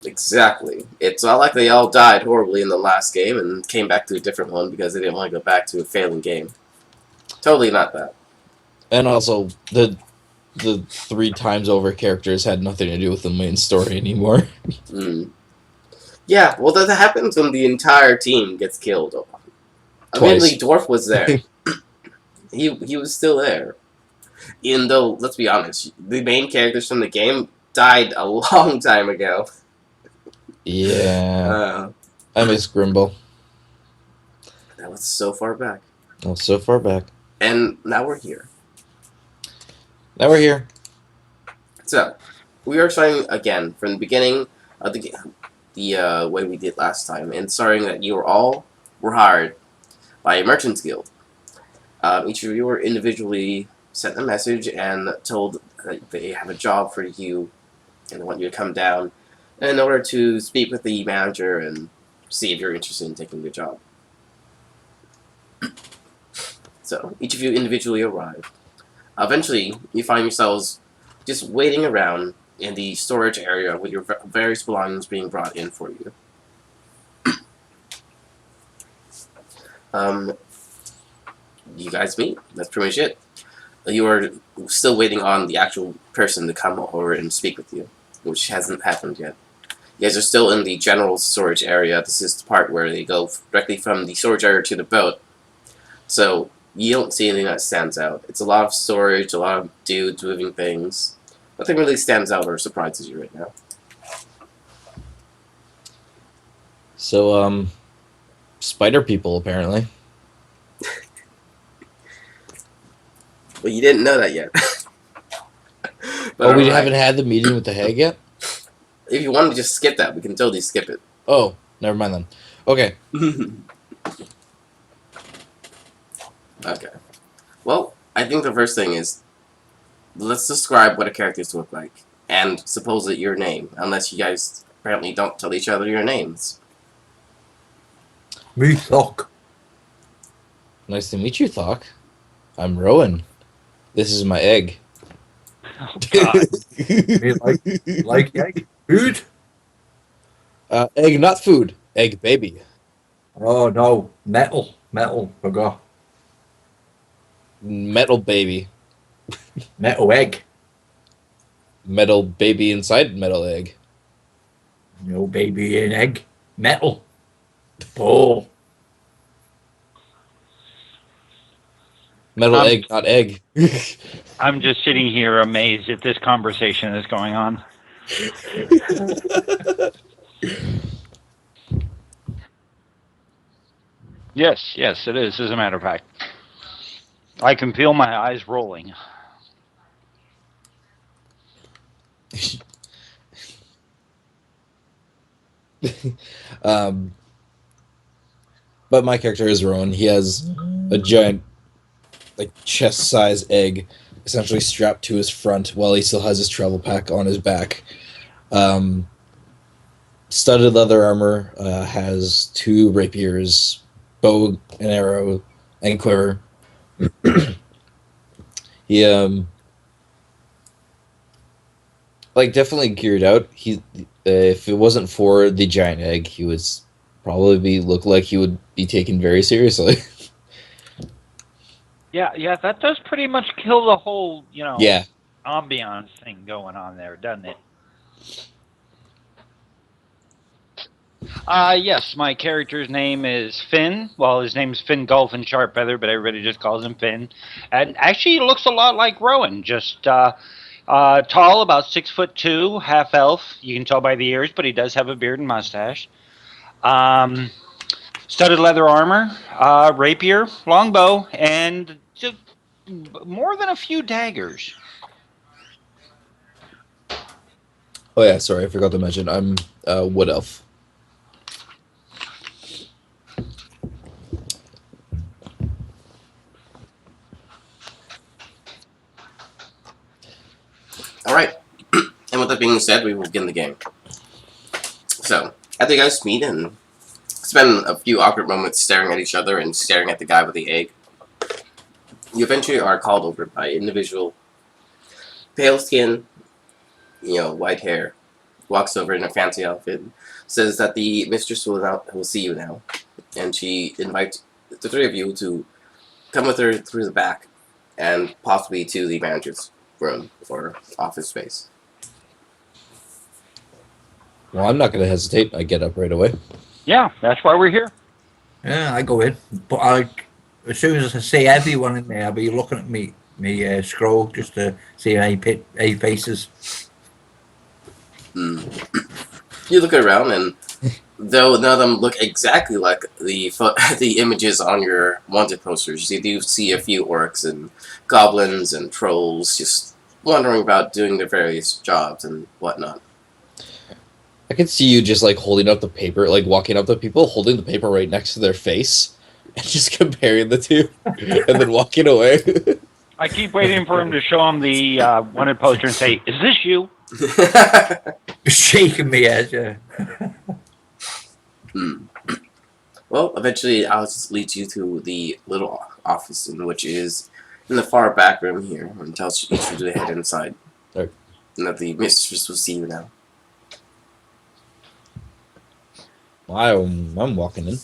Exactly. It's not like they all died horribly in the last game and came back to a different one because they didn't want to go back to a failing game. Totally not that. And also, the 3 times over characters had nothing to do with the main story anymore. Mm. Yeah, well, that happens when the entire team gets killed. Admittedly, Twice. Dwarf was there. He was still there. Even though, let's be honest, the main characters from the game died a long time ago. Yeah. Uh, I miss Grimble. that was so far back. Well, so far back. And now we're here. Now we're here. So, we are starting again from the beginning of the way we did last time, and starting that you were hired by a merchant's guild. Each of you were individually sent a message and told that they have a job for you and want you to come down in order to speak with the manager and see if you're interested in taking the job. So, each of you individually arrive. Eventually, you find yourselves just waiting around in the storage area with your various belongings being brought in for you. You guys meet. That's pretty much it. You are still waiting on the actual person to come over and speak with you, which hasn't happened yet. You guys are still in the general storage area. This is the part where they go directly from the storage area to the boat. So you don't see anything that stands out. It's a lot of storage, a lot of dudes moving things. Nothing really stands out or surprises you right now. So, spider people, apparently. Well, you didn't know that yet. But we haven't had the meeting with the hag yet? If you want to just skip that, we can totally skip it. Oh, never mind then. Okay. Okay. Well, I think the first thing is, let's describe what a character's look like, and suppose it your name, unless you guys apparently don't tell each other your names. Me Thok. Nice to meet you, Thok. I'm Rowan. This is my egg. Oh, God. Me like egg? Food? Egg, not food. Egg baby. Oh no, metal. Forgot. Metal baby. Metal egg. Metal baby inside metal egg. No baby in egg. Metal. Oh. Metal egg, not egg. I'm just sitting here amazed at this conversation that's going on. Yes, it is, as a matter of fact. I can feel my eyes rolling. um, but my character is Rowan. He has a giant, like, chest-size egg essentially strapped to his front while he still has his travel pack on his back. Studded leather armor, has 2 rapiers, bow and arrow, and quiver. He like definitely geared out. He if it wasn't for the giant egg, he would probably look like he would be taken very seriously. Yeah, that does pretty much kill the whole, Yeah. ambiance thing going on there, doesn't it? Yes, my character's name is Finn. Well, his name's Finn Golfin Sharpfeather, but everybody just calls him Finn. And actually, he looks a lot like Rowan, just tall, about 6'2", half elf. You can tell by the ears, but he does have a beard and mustache. Studded leather armor, rapier, longbow, and just more than a few daggers. Oh yeah, sorry, I forgot to mention. I'm wood elf. Alright. And with that being said, we will begin the game. So, after you guys meet and spend a few awkward moments staring at each other and staring at the guy with the egg, you eventually are called over by an individual, pale skin, white hair, walks over in a fancy outfit, says that the mistress will see you now, and she invites the three of you to come with her through the back, and possibly to the manager's room or office space. Well, I'm not going to hesitate. I get up right away. Yeah, that's why we're here. Yeah, I go in, but as soon as I see everyone in there, I'll be looking at me scroll just to see any faces. You look around, and though none of them look exactly like the images on your wanted posters, you do see a few orcs and goblins and trolls just wandering about doing their various jobs and whatnot. I can see you just like holding up the paper, like walking up to people, holding the paper right next to their face, and just comparing the two, and then walking away. I keep waiting for him to show him the wanted poster and say, "Is this you?" Shaking me head, yeah. Well, eventually I'll just lead you to the little office, which is in the far back room here, and tells you to head inside. Okay. And that the mistress will see you now. I'm walking in.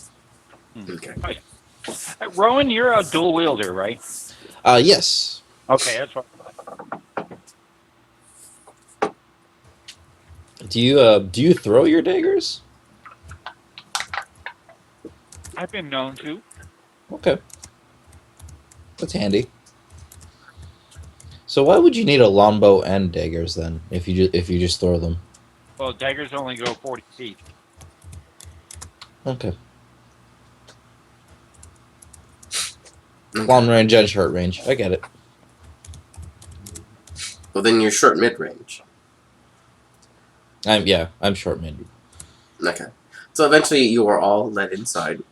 Okay. Rowan, you're a dual wielder, right? Yes. Okay, that's what. Do you throw your daggers? I've been known to. Okay. That's handy. So why would you need a longbow and daggers then, if you just throw them? Well, daggers only go 40 feet. Okay. Long range and short range. I get it. Well, then you're short mid-range. I'm short mid. Okay. So eventually you are all led inside.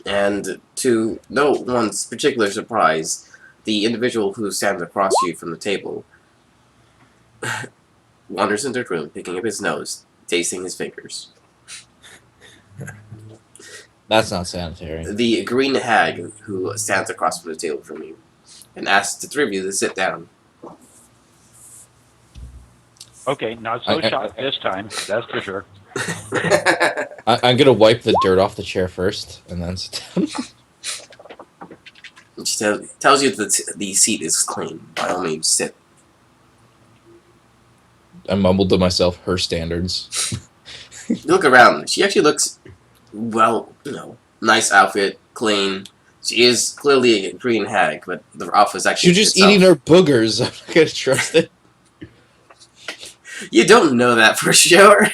And to no one's particular surprise, the individual who stands across you from the table wanders into the room, picking up his nose, tasting his fingers. That's not sanitary. The green hag who stands across from the table from you and asks the three of you to sit down. Okay, not so shocked this time, that's for sure. I'm gonna wipe the dirt off the chair first, and then sit down. She tells you that the seat is clean. By all means, sit. I mumbled to myself, her standards. You look around. She actually looks, well, nice outfit, clean. She is clearly a green hag, but the outfit is actually She's just itself. eating her boogers. I'm not gonna trust it. You don't know that for sure.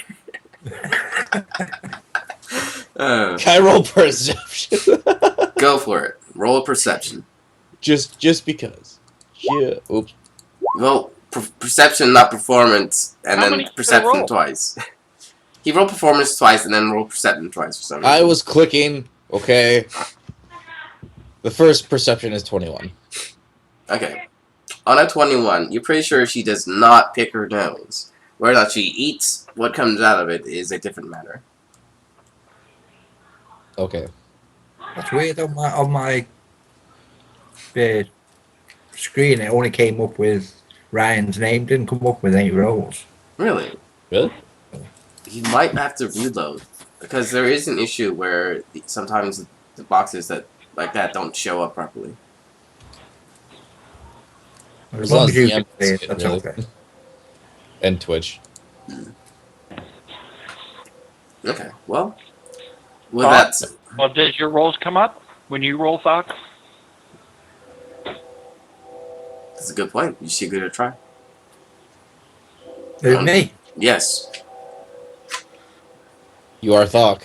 Can I roll perception? Go for it. Roll a perception. just because. Yeah. Oops. Well, perception, not performance, and How then many did you perception roll? twice. He rolled performance twice and then rolled perception twice for some reason. I was clicking. Okay. The first perception is 21. Okay. On a 21, you're pretty sure she does not pick her nose. Whether or not she eats, what comes out of it is a different matter. Okay. That's weird. On my screen, it only came up with Ryan's name. Didn't come up with any rolls. Really? Really? You might have to reload. Because there is an issue where sometimes the boxes that like that don't show up properly. As long as you the can M see is it, that's really- okay. And Twitch. Okay, well. With Oh. that, Well, does your rolls come up when you roll, Fox? that's a good point. You should give it a try. Me? Yes. You are Thok.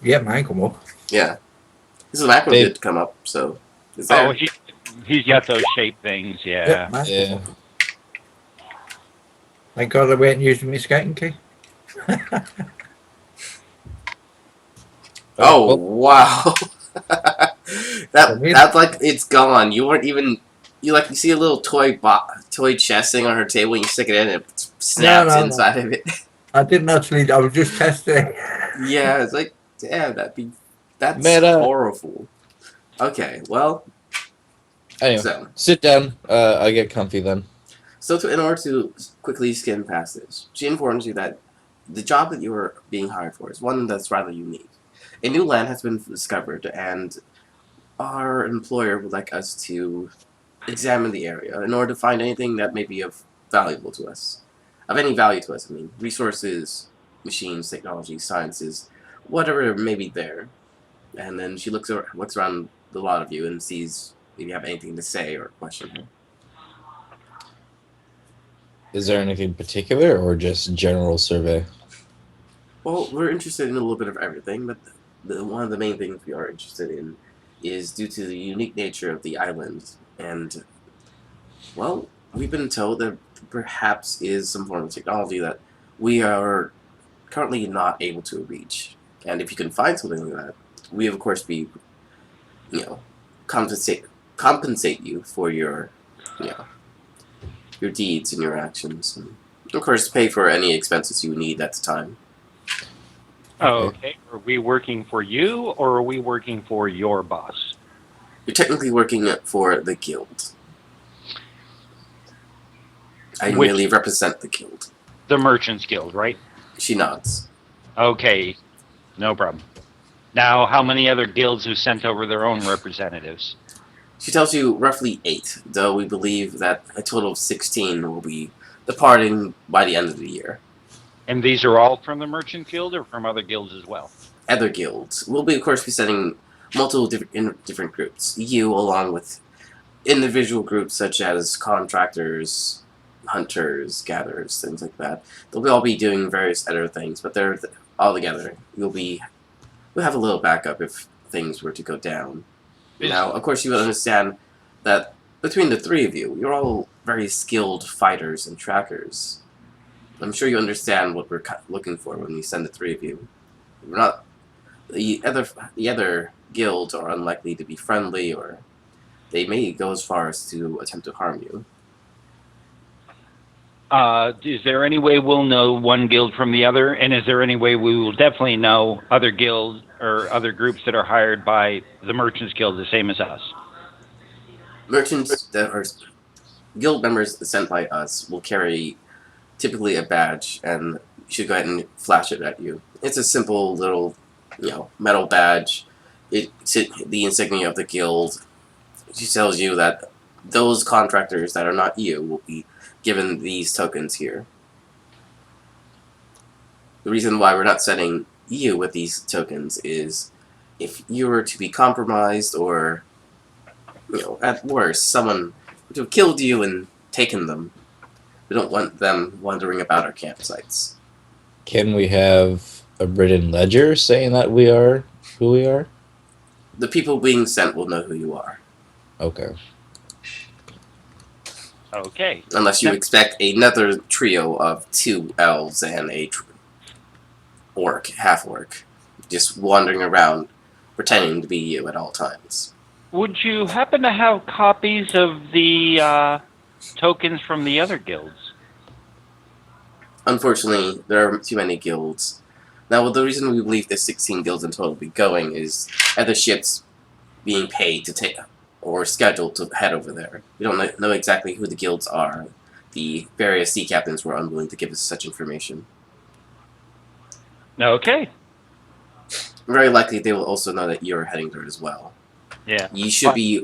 Yeah, mine come up. Yeah. This is macro Dave- did come up, so it's there. Oh, he's got those shape things, yeah. Mine come Yeah. up. Thank God I weren't using my skating key. Oh, Well, wow. that's like it's gone. You weren't even you see a little toy chest thing on her table and you stick it in and it snaps No. inside of it. I didn't actually. I was just testing. Yeah, it's like damn, that's Meta. horrible. Okay, well, anyway, so sit down. I get comfy then. So, in order to quickly skim past this, she informs you that the job that you are being hired for is one that's rather unique. A new land has been discovered, and our employer would like us to examine the area in order to find anything that may be of any value to us. I mean, resources, machines, technology, sciences, whatever may be there. And then she looks around the lot of you and sees if you have anything to say or question her. Is there anything particular or just general survey? Well, we're interested in a little bit of everything, but one of the main things we are interested in is due to the unique nature of the island. And, well, we've been told that perhaps is some form of technology that we are currently not able to reach. And if you can find something like that, we of course be, compensate you for your, your deeds and your actions, and of course pay for any expenses you need at the time. Okay. Are we working for you, or are we working for your boss? You're technically working for the guild. I merely represent the guild. The Merchants Guild, right? She nods. Okay, no problem. Now, how many other guilds have sent over their own representatives? She tells you roughly 8, though we believe that a total of 16 will be departing by the end of the year. And these are all from the Merchant Guild or from other guilds as well? Other guilds. We'll be, of course, be sending multiple different groups. You, along with individual groups such as contractors, hunters, gatherers, things like that. They'll all be doing various other things, but they're all together. We'll have a little backup if things were to go down. Now, of course, you will understand that between the 3 of you, you're all very skilled fighters and trackers. I'm sure you understand what we're looking for when we send the 3 of you. We're not the other guilds are unlikely to be friendly, or they may go as far as to attempt to harm you. Is there any way we'll know one guild from the other? And is there any way we will definitely know other guilds or other groups that are hired by the Merchants Guild the same as us? Merchants that are guild members sent by us will carry typically a badge, and you should go ahead and flash it at you. It's a simple little, metal badge. It's the insignia of the guild. She tells you that those contractors that are not you will be given these tokens here. The reason why we're not sending you with these tokens is if you were to be compromised, or, at worst, someone would have killed you and taken them. We don't want them wandering about our campsites. Can we have a written ledger saying that we are who we are? The people being sent will know who you are. Okay. Okay. Unless you expect another trio of 2 elves and a half-orc, just wandering around pretending to be you at all times. Would you happen to have copies of the tokens from the other guilds? Unfortunately, there are too many guilds. Now, the reason we believe there's 16 guilds in total be going is other ships being paid to take or scheduled to head over there. We don't know exactly who the guilds are. The various sea captains were unwilling to give us such information. Okay. Very likely they will also know that you're heading there as well. Yeah. You should be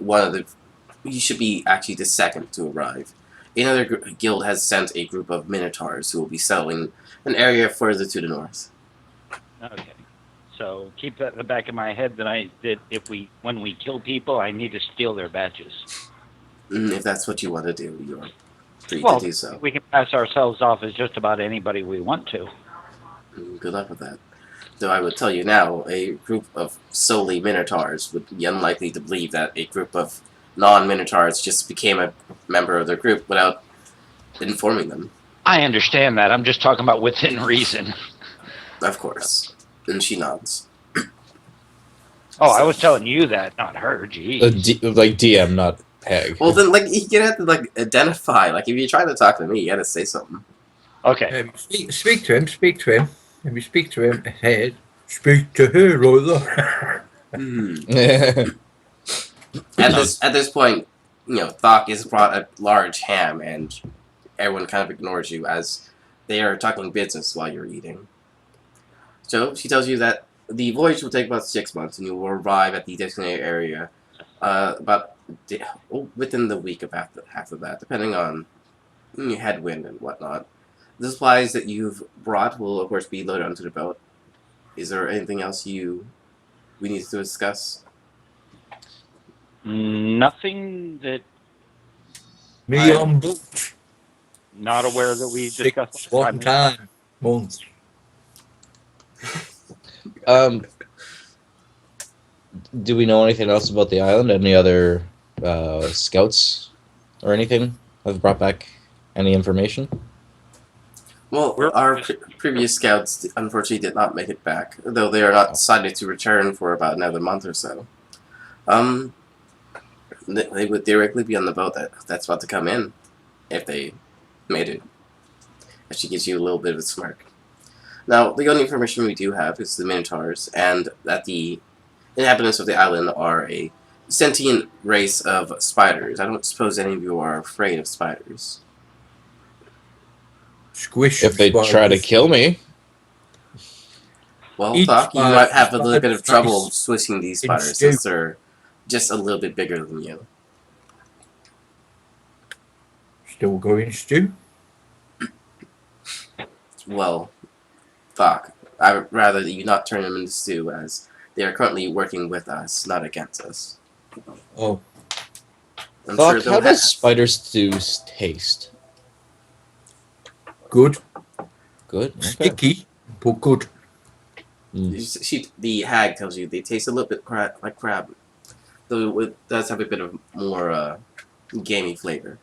you should be actually the second to arrive. Another guild has sent a group of minotaurs who will be settling an area further to the north. Okay. So keep that in the back of my head that when we kill people, I need to steal their badges. If that's what you want to do, you're free Well, to do so. we can pass ourselves off as just about anybody we want to. Good luck with that. Though I would tell you now, a group of solely minotaurs would be unlikely to believe that a group of non-minotaurs just became a member of their group without informing them. I understand that. I'm just talking about within reason. Of course. And she nods. Oh, I was telling you that, not her. Geez. Like DM, not Peg. Well, then, you have to, identify. If you're trying to talk to me, you gotta say something. Okay. Speak to him. Speak to him. If you speak to him, head. Speak to her, rather. At this point, Thok has brought a large ham, and everyone kind of ignores you as they are talking business while you're eating. So she tells you that the voyage will take about 6 months, and you will arrive at the designated area within the week of after that, depending on headwind and whatnot. The supplies that you've brought will, of course, be loaded onto the boat. Is there anything else we need to discuss? Nothing that Me I'm- on book. not aware that we discussed. 6 one time. Months. Do we know anything else about the island? Any other scouts or anything have brought back any information? Well, our previous scouts unfortunately did not make it back, though they are not decided to return for about another month or so. They would theoretically be on the boat that's about to come in, if they made it. And she gives you a little bit of a smirk. Now, the only information we do have is the Minotaurs, and that the inhabitants of the island are a sentient race of spiders. I don't suppose any of you are afraid of spiders. Squish. If they try to kill me, Well, Each Doc, you spider- might have a little bit of spider trouble is swishing these spiders stew. since they're just a little bit bigger than you. Still going, Stu? Well, Doc, I would rather that you not turn them into stew, as they are currently working with us, not against us. Oh, I'm Fuck, sure they'll how does have... spider stews taste? good. Good. Okay. Sticky, but good. The hag tells you they taste a little bit like crab, though it does have a bit of more gamey flavor.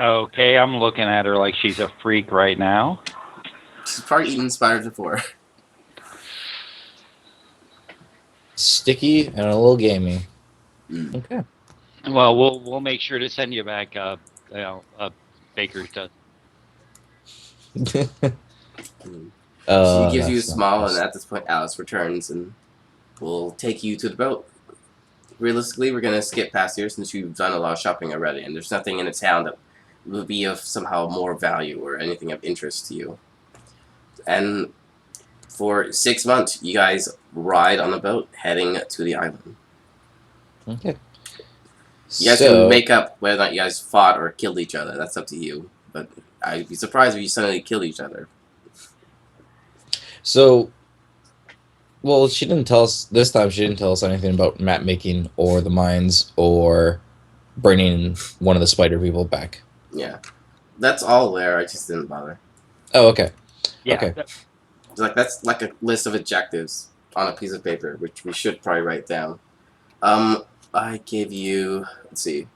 Okay, I'm looking at her like she's a freak right now. She's probably eaten spiders before. Sticky and a little gamey. Mm. Okay. Well, we'll make sure to send you back a baker's dozen. She gives you a That's not smile, nice. and at this point, Alice returns and will take you to the boat. Realistically, we're going to skip past here since you've done a lot of shopping already, and there's nothing in the town that will be of somehow more value or anything of interest to you. And for 6 months, you guys ride on the boat heading to the island. Okay. You guys can make up whether or not you guys fought or killed each other. That's up to you. But I'd be surprised if you suddenly killed each other. So, well, she didn't tell us this time. She didn't tell us anything about map making or the mines or bringing one of the spider people back. Yeah. That's all there. I just didn't bother. Oh, okay. Yeah. Okay. That's like a list of objectives on a piece of paper, which we should probably write down. I gave you, let's see.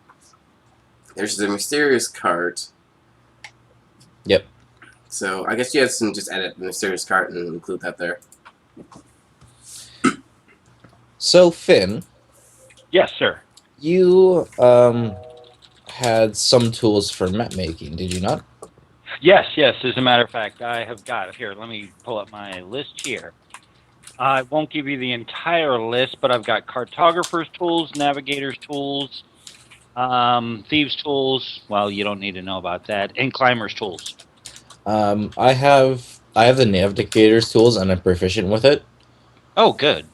There's the mysterious cart. Yep. So I guess you guys can just edit the mysterious cart and include that there. So, Finn, Yes, sir. you had some tools for map making, did you not? Yes. As a matter of fact, I have got it here. Let me pull up my list here. I won't give you the entire list, but I've got cartographer's tools, navigator's tools, thieves' tools. Well, you don't need to know about that, and climber's tools. I have the navigator's tools and I'm proficient with it. Oh, good.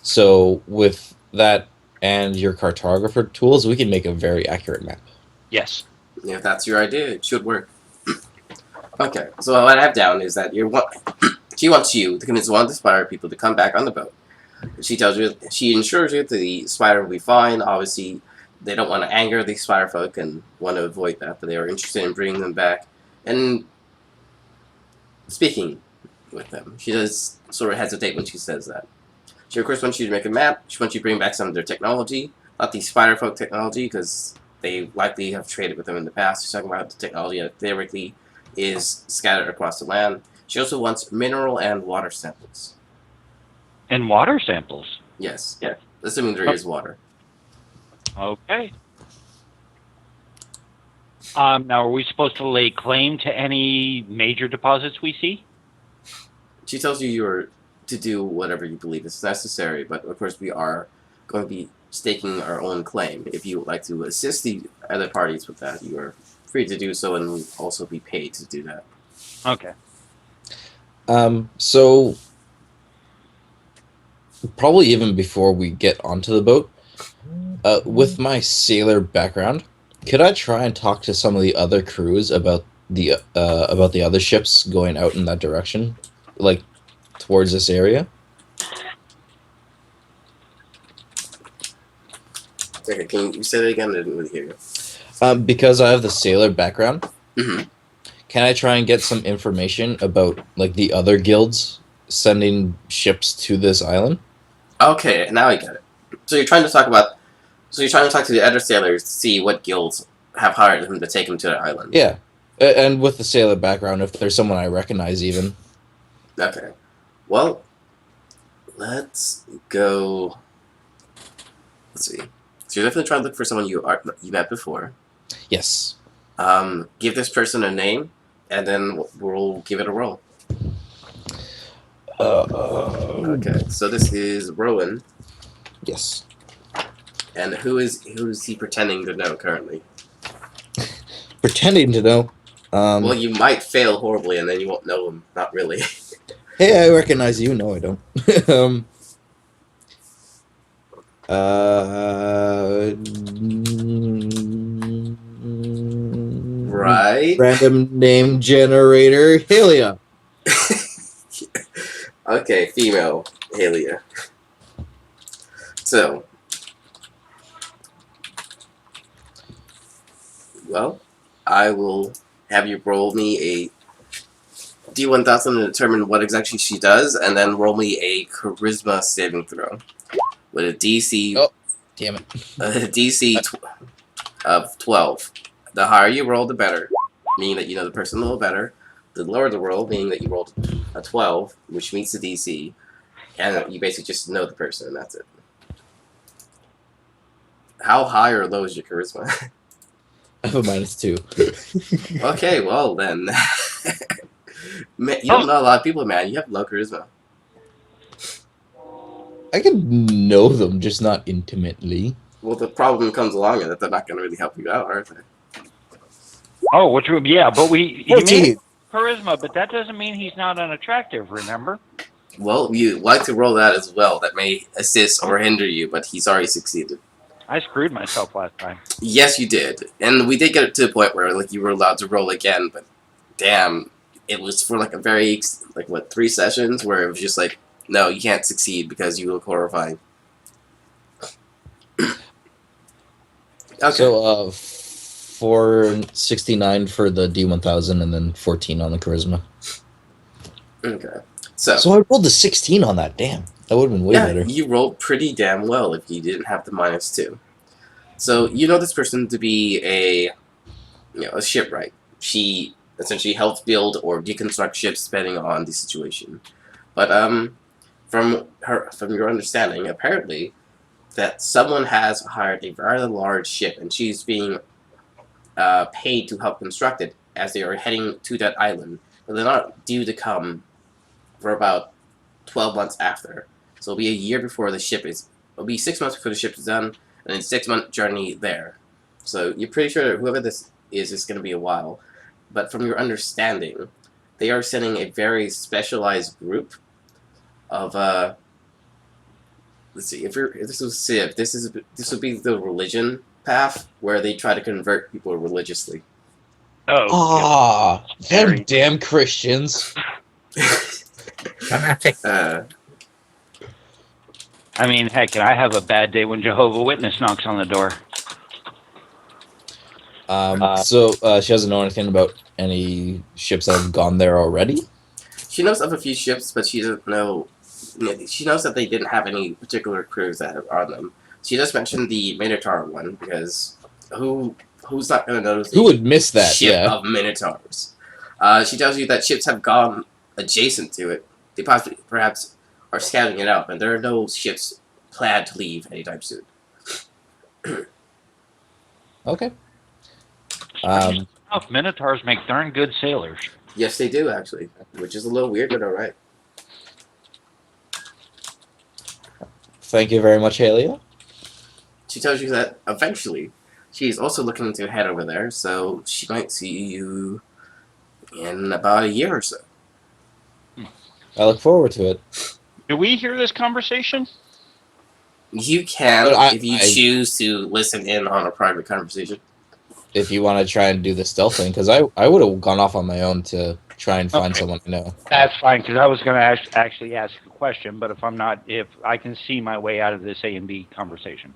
So with that and your cartographer tools, we can make a very accurate map. Yes. Yeah, if that's your idea, it should work. Okay, so what I have down is that she wants you to convince one of the spider people to come back on the boat. She ensures you that the spider will be fine. Obviously, they don't want to anger the spider folk and want to avoid that, but they are interested in bringing them back and speaking with them. She does sort of hesitate when she says that. She, of course, wants you to make a map. She wants you to bring back some of their technology, not the spider folk technology, because they likely have traded with them in the past. She's talking about the technology that theoretically is scattered across the land. She also wants mineral and water samples. And water samples. Yes. Yeah. Assuming there is water. Okay. Now, are we supposed to lay claim to any major deposits we see? She tells you you're to do whatever you believe is necessary, but of course we are going to be staking our own claim. If you would like to assist the other parties with that, you are free to do so and also be paid to do that. Okay. So probably even before we get onto the boat, with my sailor background, could I try and talk to some of the other crews about the other ships going out in that direction, like towards this area? Okay, can you say that again? I didn't really hear you. Because I have the sailor background, Mm-hmm. can I try and get some information about like the other guilds sending ships to this island? Okay, now I get it. So you're trying to talk to the other sailors to see what guilds have hired him to take him to the island. Yeah, and with the sailor background, if there's someone I recognize, even. Okay. Well, let's go. Let's see. So you're definitely trying to look for someone you met before. Yes. Give this person a name, and then we'll give it a roll. Okay. So this is Rowan, Yes. and who's he pretending to know currently? Pretending to know. Well, you might fail horribly, and then you won't know him. Not really. Hey, I recognize you. No, I don't. Right. Random name generator, Helia. Okay, female Halia. So, well, I will have you roll me a D1000 to determine what exactly she does, and then roll me a charisma saving throw with a DC. Oh, damn it! A DC of 12. The higher you roll, the better, meaning that you know the person a little better. The lower the roll, meaning that you rolled a 12, which meets the DC, and you basically just know the person, and that's it. How high or low is your charisma? I have a -2. Okay, well then. Man, you don't know a lot of people, man. You have low charisma. I can know them, just not intimately. Well, the problem comes along that they're not going to really help you out, are they? Oh, which would but he 14. made charisma, but that doesn't mean he's not unattractive. Remember? Well, you like to roll that as well. That may assist or hinder you, but he's already succeeded. I screwed myself last time. Yes, you did, and we did get it to the point where like you were allowed to roll again, but damn, it was for like a very 3 sessions where it was just like, no, you can't succeed because you look horrifying. Okay. So, 469 for the D1000, and then 14 on the charisma. Okay. So I rolled the 16 on that. Damn, that would have been way better. You rolled pretty damn well if you didn't have the -2. So you know this person to be a shipwright. She essentially helps build or deconstruct ships depending on the situation. But from your understanding, apparently that someone has hired a very large ship and she's being paid to help construct it as they are heading to that island. But they're not due to come for about 12 months after. So it'll be a year before the ship is. It'll be 6 months before the ship is done, and then 6-month journey there. So you're pretty sure that whoever this is going to be a while. But from your understanding, they are sending a very specialized group of let's see, if this was Civ, this would be the religion path where they try to convert people religiously. Ah, them damn Christians. Fanatic. I mean, heck, I have a bad day when Jehovah's Witness knocks on the door. So she doesn't know anything about any ships that have gone there already? She knows of a few ships, but she doesn't know. She knows that they didn't have any particular crews that are on them. She just mentioned the Minotaur one because who's not going to notice? Who would miss that? Ship Yeah. of Minotaurs. She tells you that ships have gone adjacent to it. They possibly, perhaps, are scouting it out, and there are no ships planned to leave anytime soon. Okay. Minotaurs make darn good sailors. Yes, they do, actually, which is a little weird, but alright. Thank you very much, Halia. She tells you that eventually She's also looking to head over there, so she might see you in about a year or so. I look forward to it. Do we hear this conversation? You can, But if you choose to listen in on a private conversation. If you want to try and do the stealth thing, because I would have gone off on my own to try and find Okay. someone I know. That's fine, because I was going to actually ask a question, but if I can see my way out of this A and B conversation.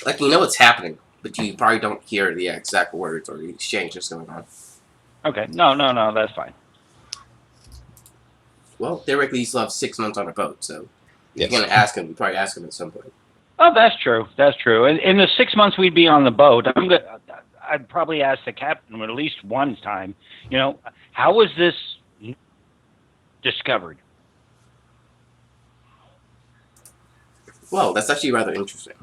Like, you know what's happening, but you probably don't hear the exact words or the exchange that's going on. Okay, no, that's fine. Well, theoretically, you still have 6 months on a boat, so if Yes. you're going to ask him, you probably ask him at some point. Oh, that's true. That's true. And in the 6 months we'd be on the boat, I'd probably ask the captain at least one time, how was this discovered? Well, that's actually rather interesting.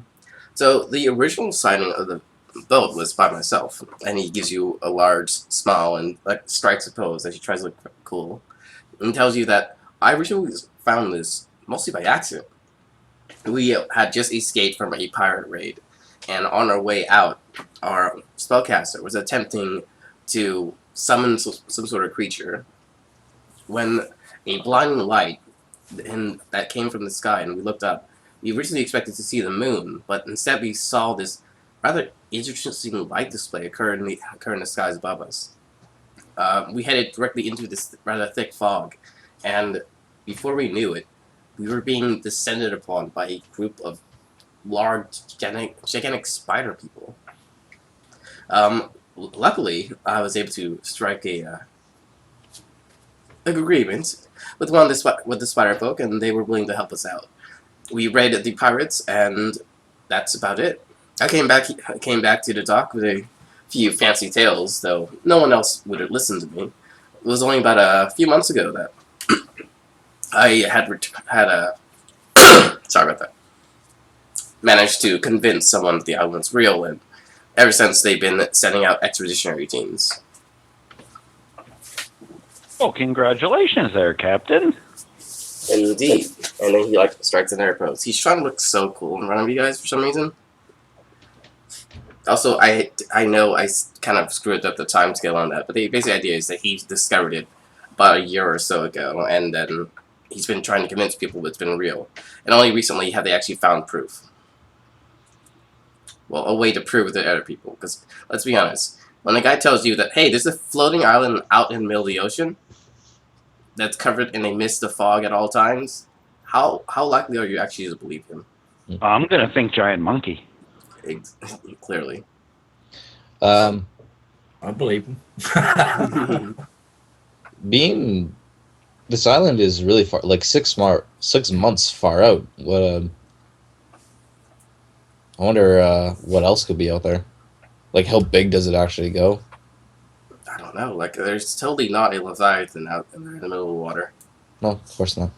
So, the original signing of the boat was by myself, and he gives you a large smile and strikes a pose as he tries to look cool, and tells you that I originally found this mostly by accident. We had just escaped from a pirate raid, and on our way out, our spellcaster was attempting to summon some sort of creature when a blinding light that came from the sky, and we looked up. We originally expected to see the moon, but instead we saw this rather interesting light display occur in the skies above us. We headed directly into this rather thick fog, and before we knew it, we were being descended upon by a group of large, gigantic spider people. Luckily, I was able to strike an agreement with with the spider folk, and they were willing to help us out. We raided the pirates, and that's about it. I came back to the dock with a few fancy tales, though no one else would have listened to me. It was only about a few months ago that I sorry about that. Managed to convince someone that the island's real, and ever since they've been sending out expeditionary teams. Well, congratulations there, Captain. Indeed. And then he strikes an air pose. He's trying to look so cool in front of you guys for some reason. Also, I know I kind of screwed up the time scale on that, but the basic idea is that he discovered it about a year or so ago, and then he's been trying to convince people it's been real. And only recently have they actually found proof. Well, a way to prove it to other people, because let's be honest, when a guy tells you that, hey, there's a floating island out in the middle of the ocean that's covered in a mist of fog at all times, how likely are you actually to believe him? I'm going to think giant monkey. Clearly. I believe him. Being this island is really far, like 6 months far out. What I wonder what else could be out there. Like, how big does it actually go? I don't know. Like, there's totally not a Leviathan out in the middle of the water. No, of course not.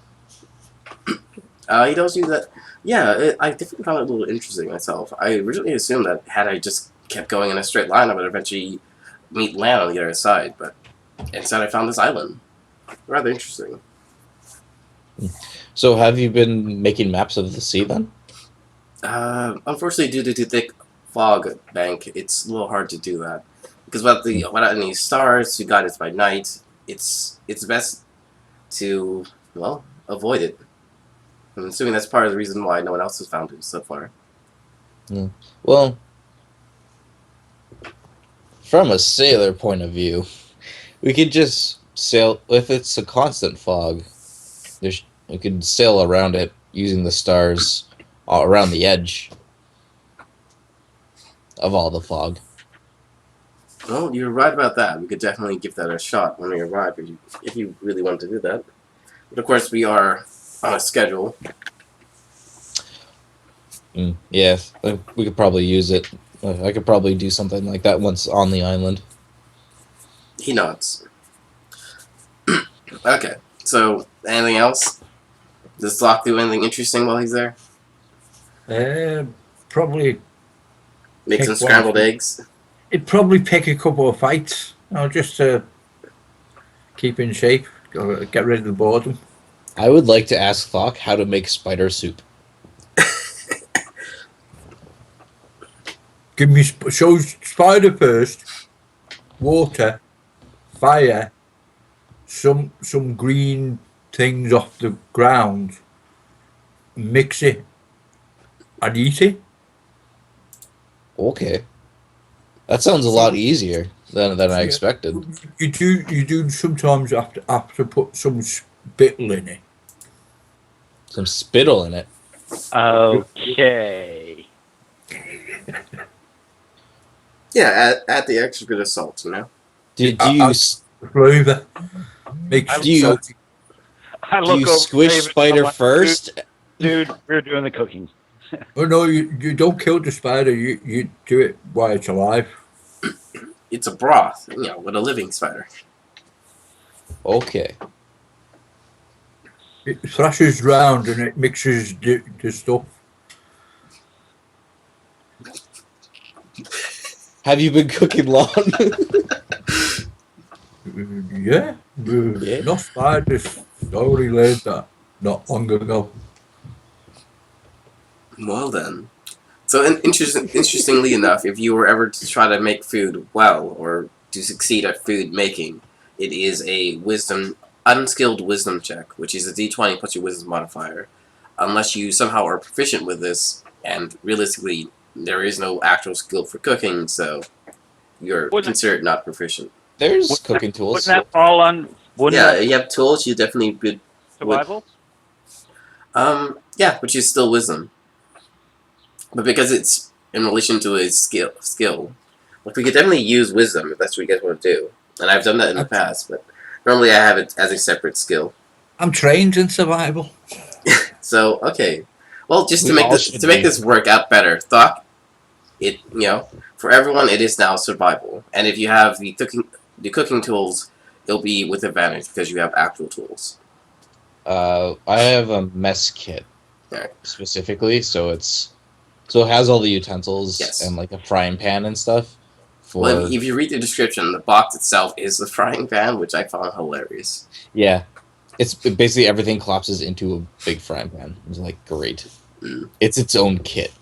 He tells you that, yeah, I definitely found it a little interesting myself. I originally assumed that had I just kept going in a straight line, I would eventually meet land on the other side, but instead I found this island. Rather interesting. So, have you been making maps of the sea then? Unfortunately, due to the thick fog bank, it's a little hard to do that. Because without any stars to guide us by night, it's best to, well, avoid it. I'm assuming that's part of the reason why no one else has found it so far. Yeah. Well, from a sailor point of view, we could just sail. If it's a constant fog, we could sail around it using the stars around the edge of all the fog. Well, you're right about that. We could definitely give that a shot when we arrive, if you really want to do that. But of course, we are on a schedule. Yeah, we could probably use it. I could probably do something like that once on the island. He nods. Okay, so anything else? Does Locke do anything interesting while he's there? Probably. Make Pick some one. scrambled eggs? It'd probably pick a couple of fights, just to keep in shape, get rid of the boredom. I would like to ask Thok how to make spider soup. Give me show spider first, water, fire, some green things off the ground, mix it, and eat it. Okay. That sounds a lot easier than I expected. You do sometimes have to put some spittle in it. Some spittle in it. Okay. Yeah, add the extra bit of salt, you know? Do you Flavour. Makes Do you- salty. I do look you over squish David and I'm spider like, first? Dude, we're doing the cooking. Oh no, you don't kill the spider. You do it while it's alive. It's a broth, you know, with a living spider. Okay. It thrashes round and it mixes the stuff. Have you been cooking long? Yeah. Yeah. Not spiders. I already learned that not long ago. Well then. So interestingly enough, if you were ever to try to make food well, or to succeed at food making, it is a unskilled wisdom check, which is a d20 plus your wisdom modifier. Unless you somehow are proficient with this, and realistically, there is no actual skill for cooking, so you're considered not proficient. There's cooking tools. Wouldn't that fall on? Yeah, you have tools, you definitely would. Survival? Yeah, which is still wisdom. But because it's in relation to a skill, like we could definitely use wisdom if that's what you guys want to do. And I've done that in the past, but normally I have it as a separate skill. I'm trained in survival. So okay, well, just to We make all this should to make be. this work out better, Thok, it for everyone it is now survival, and if you have the cooking tools, it'll be with advantage because you have actual tools. I have a mess kit Alright. specifically, so it has all the utensils Yes. and like a frying pan and stuff. Well, if you read the description, the box itself is the frying pan, which I found hilarious. Yeah, it's basically everything collapses into a big frying pan. It's like great. Mm. It's its own kit.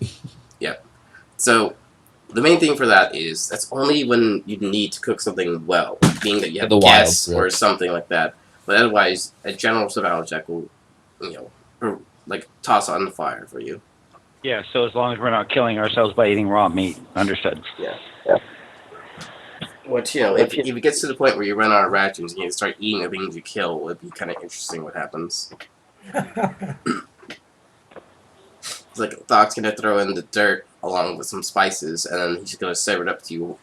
So, the main thing for that is that's only when you need to cook something well, being that you have The guests wild, or something like that. But otherwise, a general survival check will, toss on the fire for you. Yeah, so as long as we're not killing ourselves by eating raw meat. Understood. Which, if it gets to the point where you run out of rations and you start eating the things you kill, it'd be kind of interesting what happens. It's like Thok's gonna throw in the dirt along with some spices, and then he's gonna serve it up to you,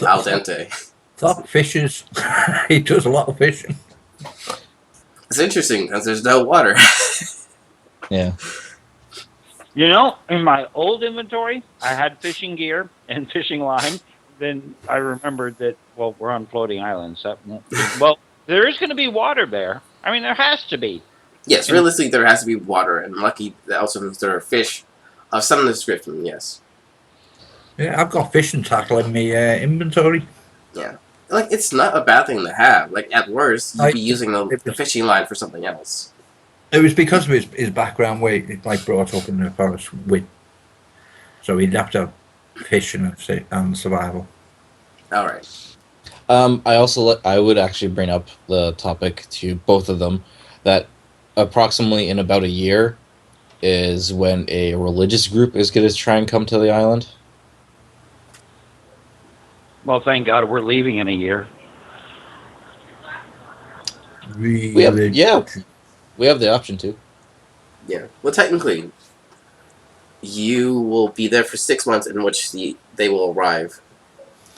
al dente. Thok fishes. He does a lot of fishing. It's interesting because there's no water. Yeah. In my old inventory, I had fishing gear and fishing line. Then I remembered that, well, we're on floating islands. Well, there is going to be water there. I mean, there has to be. Yes, realistically, there has to be water, and lucky that also means there are fish of some description, yes. Yeah, I've got fishing tackle in my inventory. Yeah. Like, it's not a bad thing to have. Like, at worst, you'd be using the fishing line for something else. It was because of his background where he brought up in the forest with. So he'd have to have fishing and survival. Alright. I would actually bring up the topic to both of them that approximately in about a year is when a religious group is going to try and come to the island. Well, thank God we're leaving in a year. We have the option to. Yeah. Well, technically, you will be there for 6 months in which they will arrive.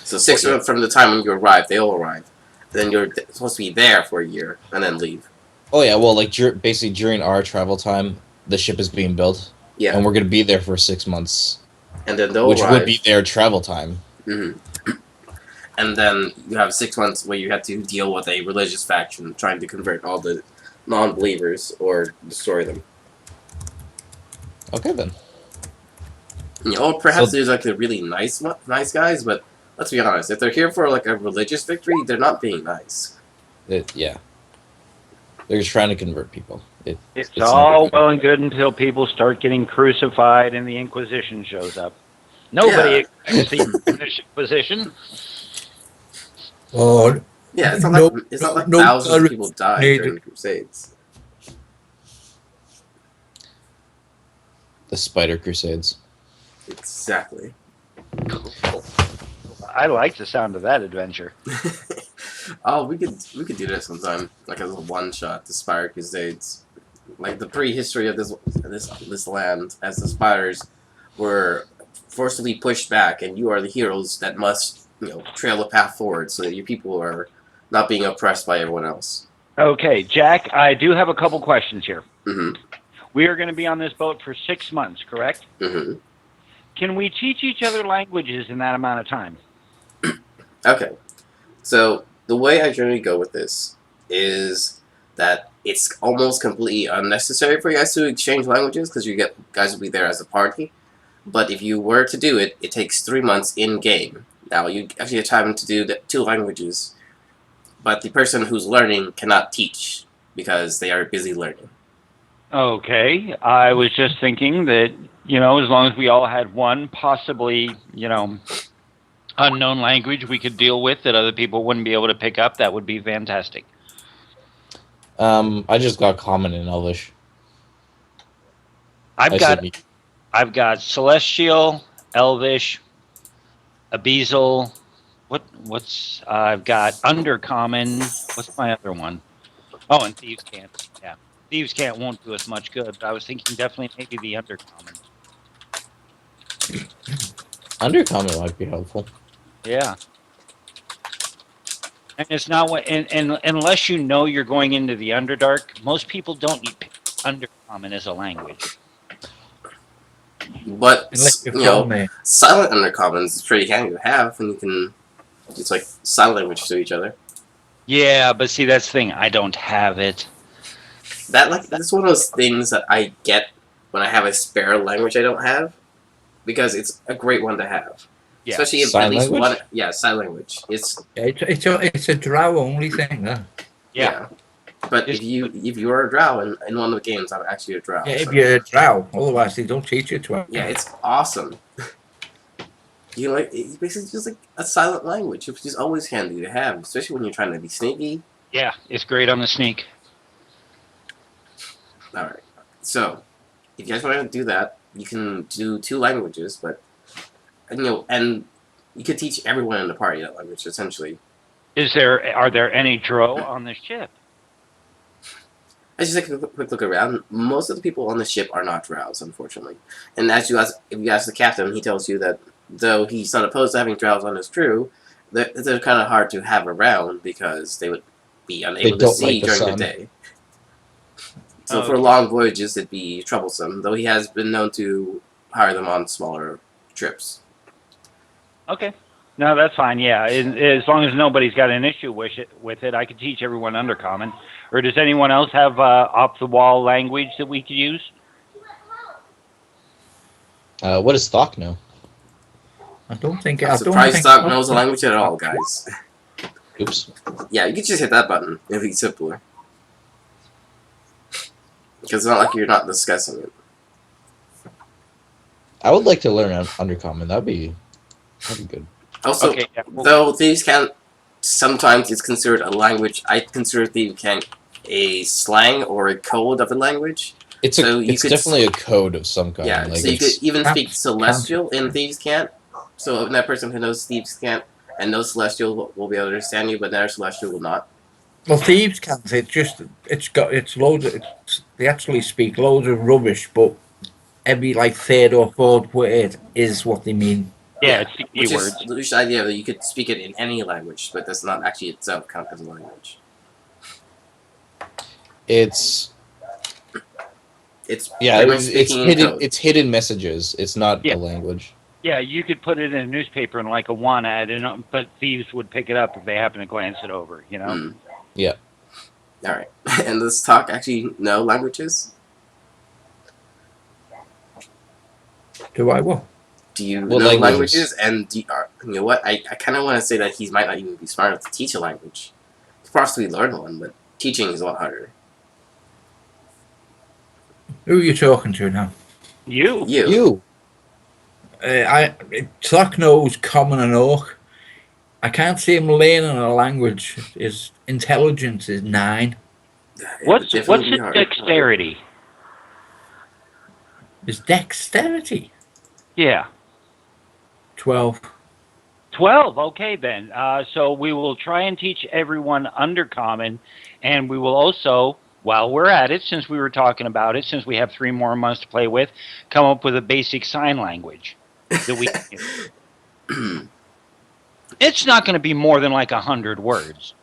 So 6 months from the time when you arrive, they will arrive. Then you're supposed to be there for a year and then leave. Oh yeah, well, like basically during our travel time, the ship is being built. Yeah. And we're going to be there for 6 months. And then they'll which arrive. would be their travel time. Mm-hmm. And then you have 6 months where you have to deal with a religious faction trying to convert all the non-believers or destroy them. Okay then. Or perhaps there's like the really nice guys, but let's be honest, if they're here for like a religious victory, they're not being nice. Yeah. They're just trying to convert people. It's all well and good until people start getting crucified and the Inquisition shows up. Nobody Yeah. expects the leadership position. Oh, Yeah, no, it's not like no thousands of courage people died needed. during the Crusades. The Spider Crusades. Exactly. Cool. I like the sound of that adventure. Oh, we could do that sometime, like as a one shot, the Spire Crusades, like the prehistory of this land, as the spiders were forcibly pushed back, and you are the heroes that must trail a path forward so that your people are not being oppressed by everyone else. Okay, Jack, I do have a couple questions here. Mm-hmm. We are going to be on this boat for 6 months, correct? Mm-hmm. Can we teach each other languages in that amount of time? Okay. So the way I generally go with this is that it's almost completely unnecessary for you guys to exchange languages because guys will be there as a party. But if you were to do it, it takes 3 months in game. Now you actually have time to do the 2 languages, but the person who's learning cannot teach because they are busy learning. Okay, I was just thinking that, as long as we all had one possibly, unknown language we could deal with that other people wouldn't be able to pick up, that would be fantastic. I just got common in Elvish. I've got Celestial, Elvish, Abyssal. I've got Undercommon. What's my other one? Oh, and Thieves' Cant. Yeah, Thieves' Cant won't do us much good, but I was thinking definitely maybe the Undercommon. Undercommon might be helpful. Yeah. And it's not what, and unless you know you're going into the Underdark, most people don't pick Undercommon as a language. But Unless you're me. silent undercommons is pretty handy to have, and you can it's like sign language to each other. Yeah, but see, that's the thing. I don't have it. That's one of those things that I get when I have a spare language I don't have, because it's a great one to have. Yeah. Especially if Sign at least language? one. Yeah, sign language. It's a drow only thing, though. Yeah. But if you are a drow in one of the games, I'm actually a drow. Yeah, so- if you're a drow, otherwise they don't teach you to. Yeah, it's awesome. It's basically just like a silent language, which is always handy to have, especially when you're trying to be sneaky. Yeah, it's great on the sneak. Alright. So, if you guys want to do that, you can do 2 languages, but and you could teach everyone in the party that language, essentially. Are there any drow on the ship? I just take a quick look around. Most of the people on the ship are not drows, unfortunately. And if you ask the captain, he tells you that though he's not opposed to having drows on his crew, they're kind of hard to have around because they would be unable to see during the day. So for long voyages, it'd be troublesome, though he has been known to hire them on smaller trips. Okay. No, that's fine. Yeah, as long as nobody's got an issue with it, I could teach everyone Undercommon. Or does anyone else have off-the-wall language that we could use? What does Thok know? I don't think. I'm surprised Doc knows the language at all, guys. Oops. Yeah, you could just hit that button. It'd be simpler. Because it's not like you're not discussing it. I would like to learn Undercommon. That'd be good. Also, Okay, yeah, though Thieves' Cant sometimes is considered a language, I consider Thieves' Cant a slang or a code of a language. It's definitely a code of some kind. Yeah, like so you could even speak Camp. Celestial in Thieves' Cant. So that person who knows Thieves' Cant and knows Celestial will be able to understand you, but their Celestial will not. Well, Thieves' Cant. It's loads. They actually speak loads of rubbish, but every like third or fourth word is what they mean. Yeah, it's which keywords. is the idea that you could speak it in any language, but that's not actually itself count as a language. It's It's hidden messages. It's not a language. Yeah, you could put it in a newspaper in like a one ad, but thieves would pick it up if they happen to glance it over, Yeah. Alright. And let's talk actually know languages. Do I what? Do you What know languages? And you know what? I kind of want to say that he might not even be smart enough to teach a language. He could possibly learn one, but teaching is a lot harder. Who are you talking to now? You. You. Tlock knows common and orc. I can't see him learning a language. His intelligence is 9. It would What's definitely be his hard. dexterity? His dexterity, Yeah. 12. 12. Okay, then. So we will try and teach everyone Undercommon, and we will also, while we're at it, since we were talking about it, since we have 3 more months to play with, come up with a basic sign language that we can use. It's not going to be more than like 100 words.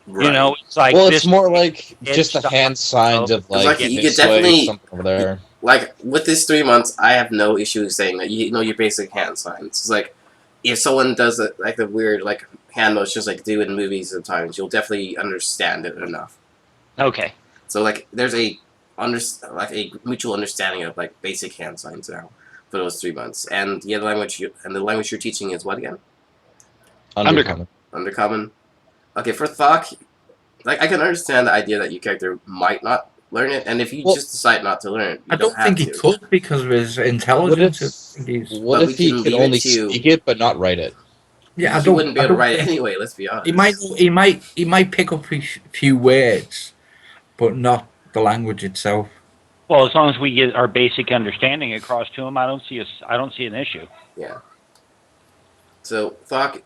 Right. You know, it's like Well, this. it's more like it's just the stuff hand signs of like like you this could definitely- way, something over there. Like, with this 3 months, I have no issue saying that you know your basic hand signs. It's like, if someone does it, like the weird, like, hand motions like do in movies sometimes, you'll definitely understand it enough. Okay. So, like, there's a mutual understanding of, like, basic hand signs now for those 3 months. And the language you're teaching is what again? Undercommon. Undercommon. Okay, for Thok, like, I can understand the idea that your character might not learn it, and if you just decide not to learn it, you I don't think he have to. could because of his intelligence. What But if we he can could leave it only to- speak it but not write it? Yeah, I You don't. wouldn't be I able to don't write it think- anyway, let's be honest. He might pick up a few words, but not the language itself. Well, as long as we get our basic understanding across to him, I don't see an issue. Yeah. So, Thok,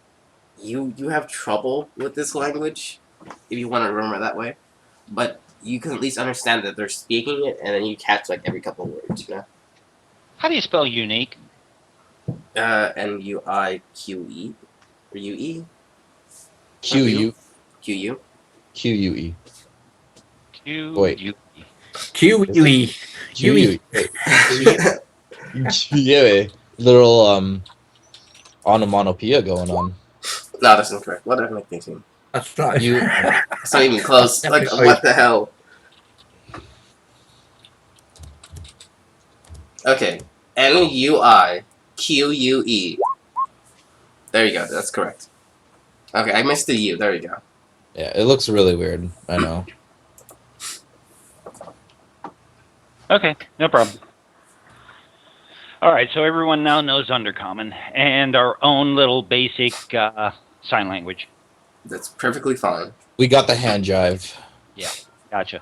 you have trouble with this language, if you want to remember it that way, but you can at least understand that they're speaking it, and then you catch, like, every couple of words, you know? How do you spell unique? N-U-I-Q-E? Or U-E? Q-U. Q-U? Q-U-E. Q-U-E. QUE. Q-U-E. Yeah, little onomatopoeia going on. No, that's incorrect. What am I thinking? That's not. It's not even close. Like, what the hell? Okay. N-U-I-Q-U-E. There you go. That's correct. Okay, I missed the U. There you go. Yeah, it looks really weird. I know. Okay, no problem. All right, so everyone now knows Undercommon and our own little basic sign language. That's perfectly fine. We got the hand jive. Gotcha.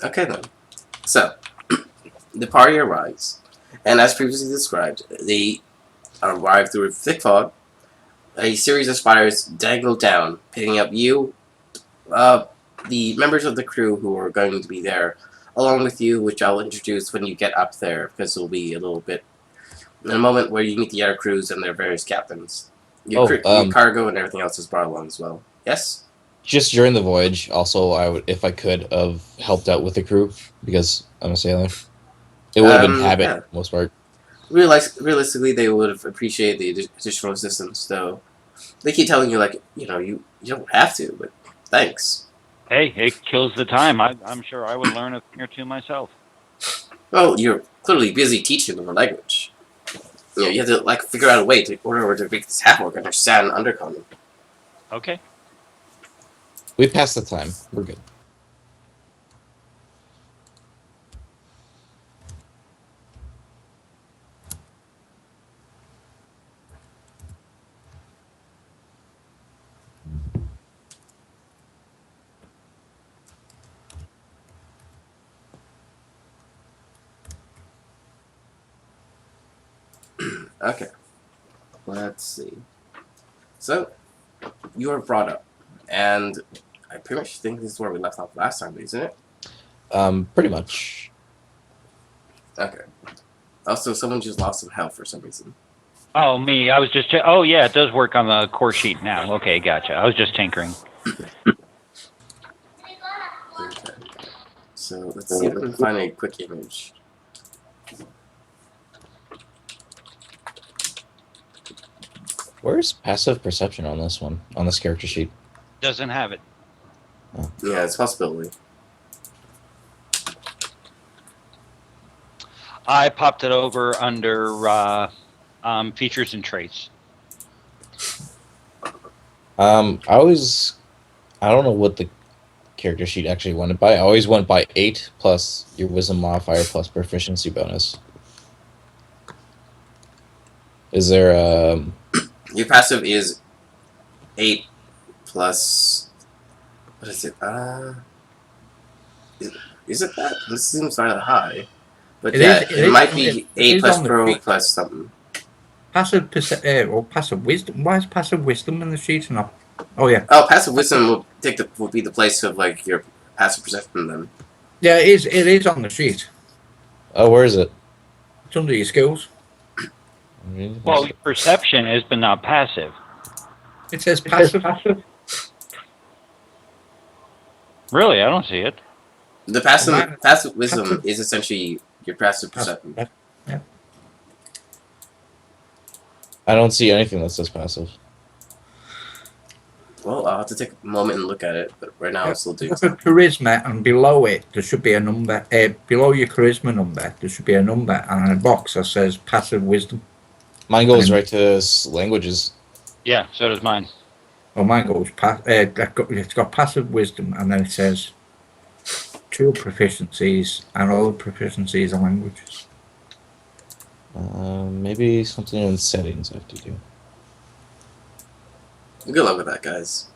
Okay then. So, the party arrives, and as previously described, they arrive through a thick fog. A series of spiders dangle down, picking up you, the members of the crew who are going to be there, along with you, which I'll introduce when you get up there, because it'll be a little bit in a moment where you meet the air crews and their various captains. Your cargo and everything else is brought along as well. Yes? Just during the voyage, also, I would, if I could, have helped out with the crew because I'm a sailor. It would have been habit, yeah. most part. Realistically, they would have appreciated the additional assistance, though. They keep telling you, like, you know, you don't have to, but thanks. Hey, it kills the time. I'm sure I would learn a thing or two myself. Well, you're clearly busy teaching them a language. You know, you have to, like, figure out a way to order to make this half-orc understand Undercommon. Okay. We passed the time. We're good. Okay. Let's see. So, you are brought up, and I pretty much think this is where we left off last time, isn't it? Pretty much. Okay. Also, someone just lost some health for some reason. Oh, me. I was just... oh, yeah, it does work on the core sheet now. Okay, gotcha. I was just tinkering. Okay. So, let's see if we can find a quick image. Where's passive perception on this one? On this character sheet? Doesn't have it. Yeah, it's a possibility. I popped it over under features and traits. I don't know what the character sheet actually went by. I always went by 8 plus your wisdom modifier plus proficiency bonus. Is there Your passive is 8 plus. What is it? Is it that? This seems kind of high. But it might be 8 plus pro plus something. Passive or passive wisdom. Why is passive wisdom in the sheet and not? Oh yeah. Oh, passive wisdom will be the place of like your passive perception then. Yeah, it is. It is on the sheet. oh, where is it? It's under your skills. Well, perception is, but not passive. It says passive. Really, I don't see it. The passive wisdom is essentially your passive perception. Yeah. I don't see anything that says passive. Well, I'll have to take a moment and look at it, but right now I'm still doing. Look at charisma, and below it there should be a number. Below your charisma number, there should be a number, and a box that says passive wisdom. Mine goes right to languages. Yeah, so does mine. Oh, mine goes it's got passive wisdom, and then it says 2 proficiencies and all the proficiencies are languages. Maybe something in settings I have to do. Good luck with that, guys.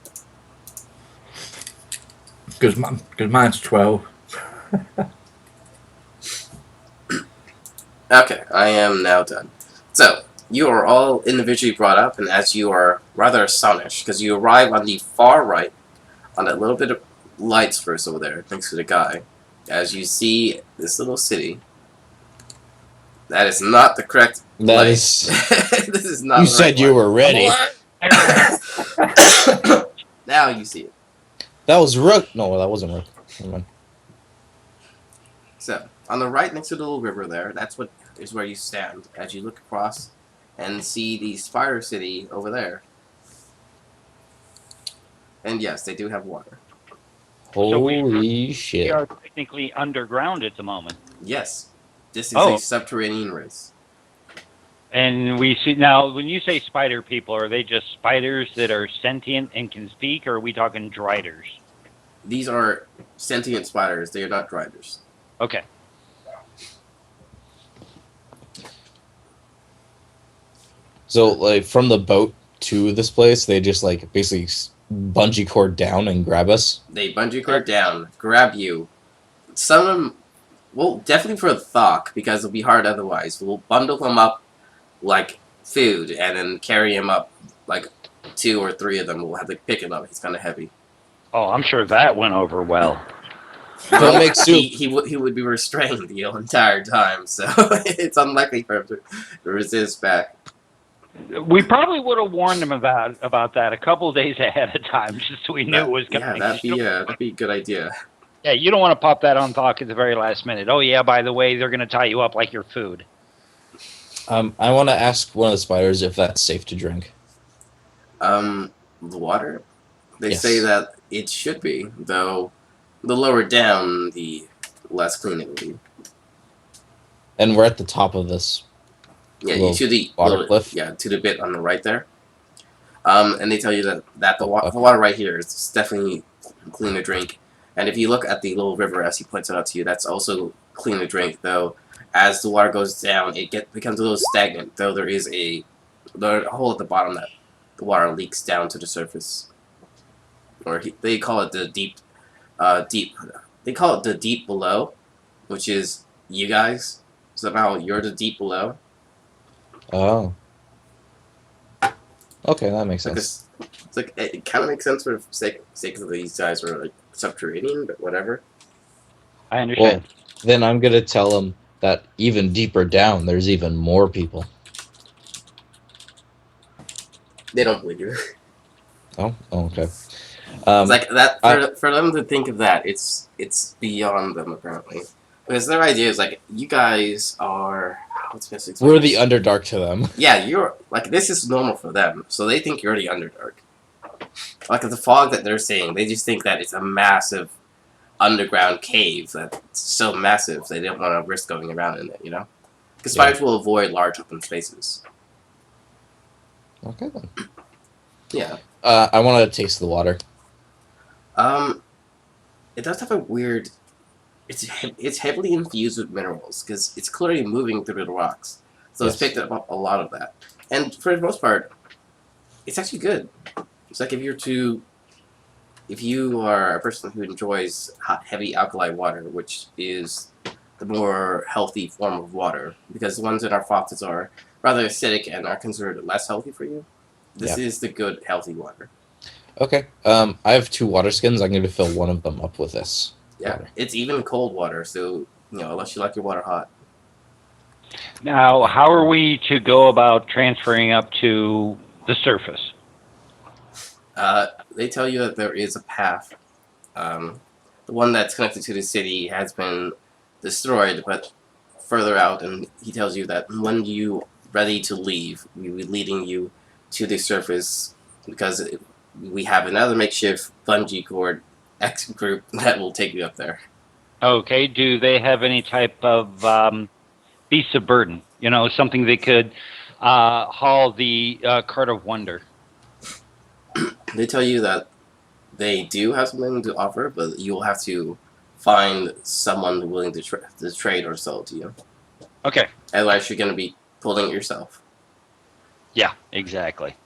Because mine's 12. Okay, I am now done. So, you are all individually brought up, and as you are rather astonished, because you arrive on the far right, on that little bit of lights first over there, next to the guy, as you see this little city. That is not the correct place. This is not. You said you were ready. Now you see it. That was Rook. No, that wasn't Rook. Never mind. So, on the right next to the little river there, that's what is where you stand as you look across and see the Spire City over there. And yes, they do have water. Holy shit. We are technically underground at the moment. Yes. This is a subterranean race. And we see now, when you say spider people, are they just spiders that are sentient and can speak, or are we talking driders? These are sentient spiders. They are not driders. Okay. So, like, from the boat to this place, they just, like, basically bungee cord down and grab us? They bungee cord down, grab you. Some of them, well, definitely for the Thok, because it'll be hard otherwise. We'll bundle them up like food and then carry him up, like 2 or 3 of them. We'll have to pick him up. He's kind of heavy. Oh, I'm sure that went over well. Don't make soup. He would be restrained the entire time, so it's unlikely for him to resist back. We probably would have warned him about that a couple of days ahead of time, just so we knew it was coming. Yeah, that'd be a good idea. Yeah, you don't want to pop that on Thok at the very last minute. Oh yeah, by the way, they're going to tie you up like your food. I want to ask one of the spiders if that's safe to drink. The water? They Yes. say that it should be, though the lower down, the less clean it will be. And we're at the top of this. Yeah, Little to the water cliff? Yeah, to the bit on the right there. And they tell you that the water right here is definitely clean to drink. And if you look at the little river, as he points it out to you, that's also clean to drink, though. As the water goes down, it becomes a little stagnant, though there is a hole at the bottom that the water leaks down to the surface. Or they call it the deep. They call it the deep below, which is you guys. Somehow you're the deep below. Oh. Okay, that makes sense. It's like it kind of makes sense for the sake of these guys are like subterranean, but whatever. I understand. Well, then I'm going to tell them that even deeper down, there's even more people. They don't believe you. Oh, okay. It's like that for them to think of that. It's beyond them apparently, because their idea is like you guys are. What's best explain We're this? the Underdark to them. Yeah, you're like this is normal for them, so they think you're the Underdark. Like the fog that they're seeing, they just think that it's a massive underground cave that's so massive they don't want to risk going around in it, you know? Because spiders will avoid large open spaces. Okay, then. Yeah. I want to taste the water. it does have a weird. It's heavily infused with minerals because it's clearly moving through the rocks, so it's Yes. picked up a lot of that. And for the most part, it's actually good. It's like if you are a person who enjoys hot, heavy alkali water, which is the more healthy form of water, because the ones in our faucets are rather acidic and are considered less healthy for you. This Yeah. is the good, healthy water. Okay. I have 2 water skins. I'm going to fill one of them up with this Yeah, water. it's even cold water, so unless you like your water hot. Now, how are we to go about transferring up to the surface? They tell you that there is a path. The one that's connected to the city has been destroyed, but further out, and he tells you that when you ready to leave, we will be leading you to the surface because we have another makeshift bungee cord X group that will take you up there. Okay, do they have any type of beast of burden? Something they could haul the cart of wonder. They tell you that they do have something to offer, but you'll have to find someone willing to trade or sell it to you. Okay. Otherwise, you're going to be pulling it yourself. Yeah, exactly.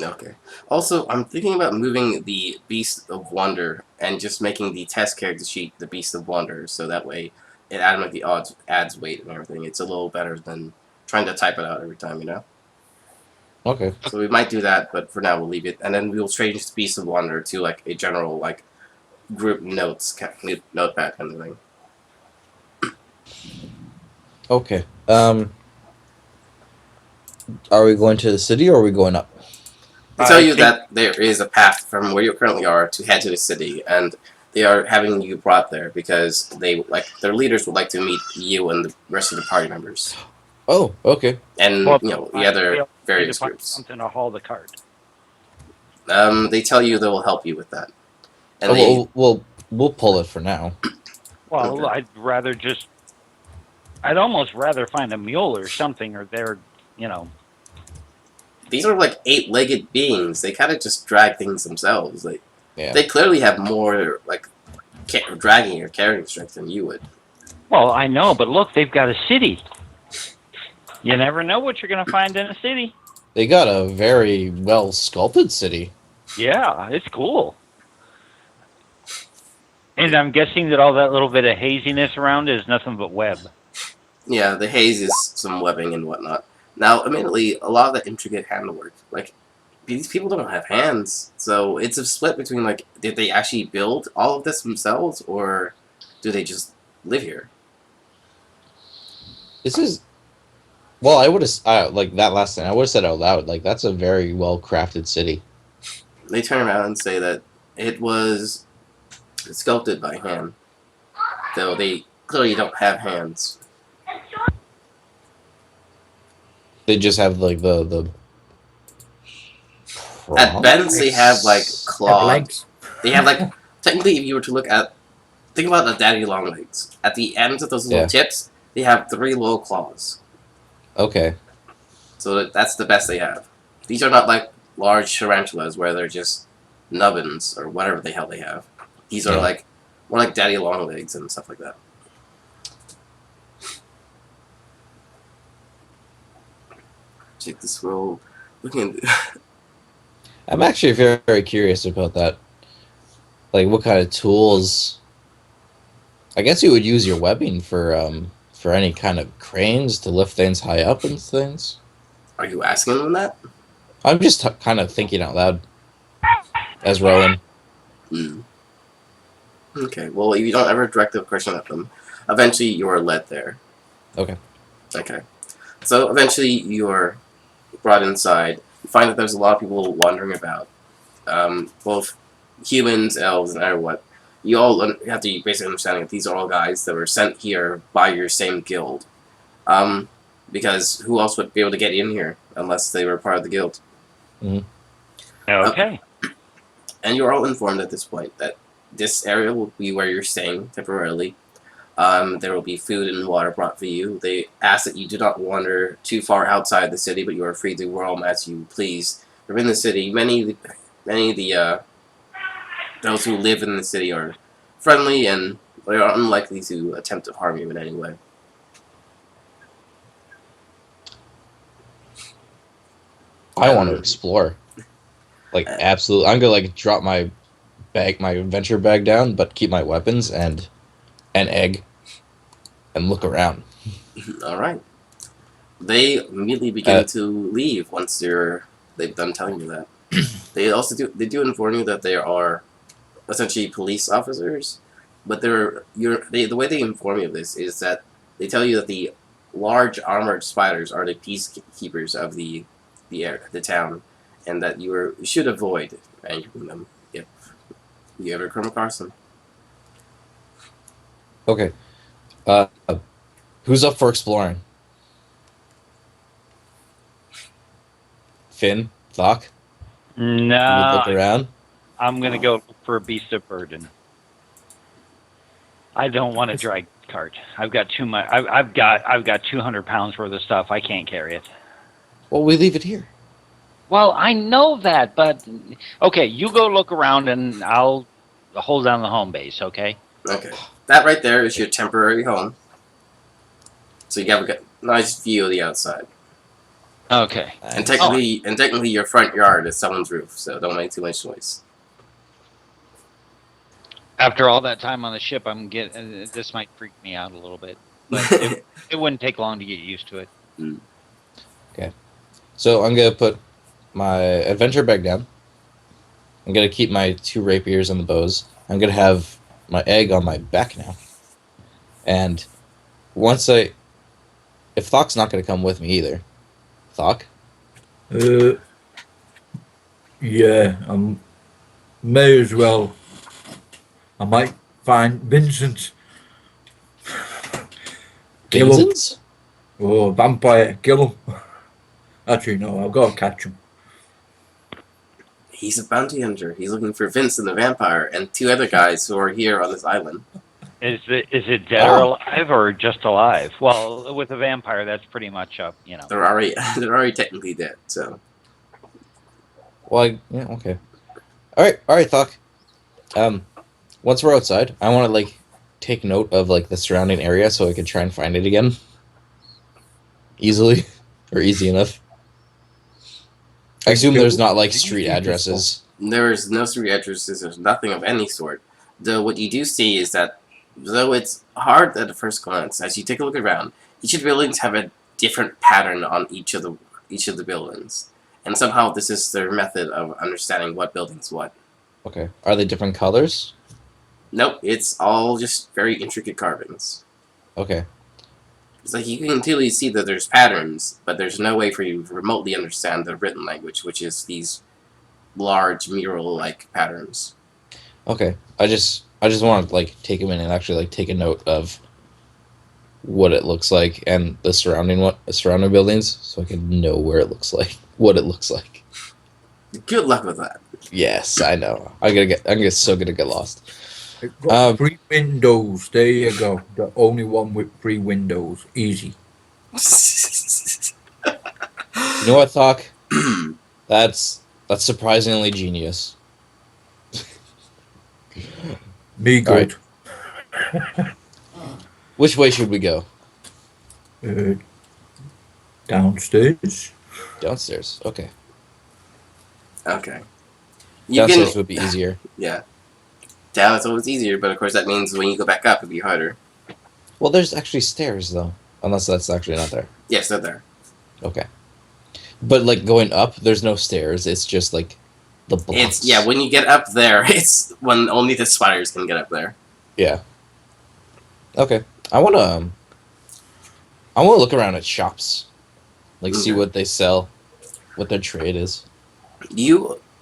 Okay. Also, I'm thinking about moving the Beast of Wonder and just making the test character sheet the Beast of Wonder, so that way it automatically adds weight and everything. It's a little better than trying to type it out every time, Okay. So we might do that, but for now we'll leave it, and then we'll change the Beast of Wonder to like a general like group notepad kind of thing. Okay. Are we going to the city or are we going up? They tell you that there is a path from where you currently are to head to the city, and they are having you brought there because their leaders would like to meet you and the rest of the party members, Oh, okay. and Well, the other various to find groups. something to haul the cart. They tell you they will help you with that, and We'll pull it for now. Well, Okay. I'd almost rather find a mule or something, or These are like 8-legged beings. They kind of just drag things themselves. Yeah. They clearly have more like dragging or carrying strength than you would. Well, I know, but look, they've got a city. You never know what you're going to find in a city. They got a very well sculpted city. Yeah, it's cool. And I'm guessing that all that little bit of haziness around is nothing but web. Yeah, the haze is some webbing and whatnot. Now, admittedly, a lot of the intricate handlework, like, these people don't have hands, so it's a split between, like, did they actually build all of this themselves, or do they just live here? This is. Well, I would have like that last thing. I would have said out loud. Like that's a very well crafted city. They turn around and say that it was sculpted by hand, though they clearly don't have hands. They just have like the. At bends, they have, like, Have clawed. legs. They have, like, technically, if you were to look at, think about the daddy long legs. At the ends of those little Yeah. tips, they have 3 little claws. Okay. So that's the best they have. These are not like large tarantulas where they're just nubbins or whatever the hell they have. These are Yeah. like more like daddy long legs and stuff like that. Check this roll. Looking at I'm actually very, very curious about that. Like, what kind of tools? I guess you would use your webbing for any kind of cranes to lift things high up and things. Are you asking them that? I'm just kind of thinking out loud as Rowan. Hmm. Okay. Well, if you don't ever direct the question at them, eventually you are led there. Okay. Okay. So eventually you're brought inside. You find that there's a lot of people wandering about. Both humans, elves, and what. You all have to basically understand that these are all guys that were sent here by your same guild. Because who else would be able to get in here unless they were part of the guild? Okay. And you're all informed at this point that this area will be where you're staying temporarily. There will be food and water brought for you. They ask that you do not wander too far outside the city, but you are free to roam as you please. Within the city, many of the those who live in the city are friendly and they are unlikely to attempt to harm you in any way. I want to explore. Like, absolutely. I'm gonna like drop my adventure bag down, but keep my weapons and an egg, and look around. All right. They immediately begin to leave once they've done telling you that. They do inform you that they are essentially police officers, but the way they inform you of this is that they tell you that the large armored spiders are the peacekeepers of the town, and that you should avoid entering them if you ever come across them. Okay. Who's up for exploring? Finn? Thok? You look No, around? I'm gonna go look for a beast of burden. I don't want a drag cart. I've got too much. I've got 200 pounds worth of stuff. I can't carry it. Well, we leave it here. Well, I know that, but okay, you go look around and I'll hold down the home base. Okay. Okay. That right there is your temporary home. So you have a nice view of the outside. Okay. And technically your front yard is someone's roof, so don't make too much noise. After all that time on the ship, this might freak me out a little bit, but it wouldn't take long to get used to it. Okay. So I'm gonna put my adventure bag down. I'm gonna keep my 2 rapiers and the bows. I'm gonna have my egg on my back now. And if Thok's not gonna come with me either. Thok? Yeah, may as well. I might find Vincent. Kill him. Vincent? Oh, vampire, kill him. Actually, no, I've got to catch him. He's a bounty hunter. He's looking for Vincent the vampire and 2 other guys who are here on this island. Is it dead or alive or just alive? Well, with a vampire, that's pretty much up. They're already technically dead. So. Well, yeah, okay. All right, Thok. Once we're outside, I want to like take note of like the surrounding area so I can try and find it again easily or easy enough. I assume there's not like street addresses. There is no street addresses. There's nothing of any sort. Though what you do see is that though it's hard at the first glance, as you take a look around, each of the buildings have a different pattern on each of the buildings, and somehow this is their method of understanding what building's what. Okay. Are they different colors? Nope, it's all just very intricate carvings. Okay. It's like you can clearly see that there's patterns, but there's no way for you to remotely understand the written language, which is these large mural-like patterns. Okay. I just want to like take a minute and actually like take a note of what it looks like and the surrounding buildings, so I can know what it looks like. Good luck with that. Yes, I know. I'm so gonna get lost. It's got 3 windows. There you go. The only one with 3 windows. Easy. You know what, Thok? That's surprisingly genius. Me good. Right. Which way should we go? Downstairs. Downstairs. Okay. Okay. Downstairs would be easier. Yeah. Down is always easier, but of course that means when you go back up, it'd be harder. Well, there's actually stairs, though. Unless that's actually not there. Yes, they're there. Okay. But, like, going up, there's no stairs. It's just, like, the blocks. When you get up there, it's when only the spiders can get up there. Yeah. Okay. I want to look around at shops. Like, see what they sell. What their trade is.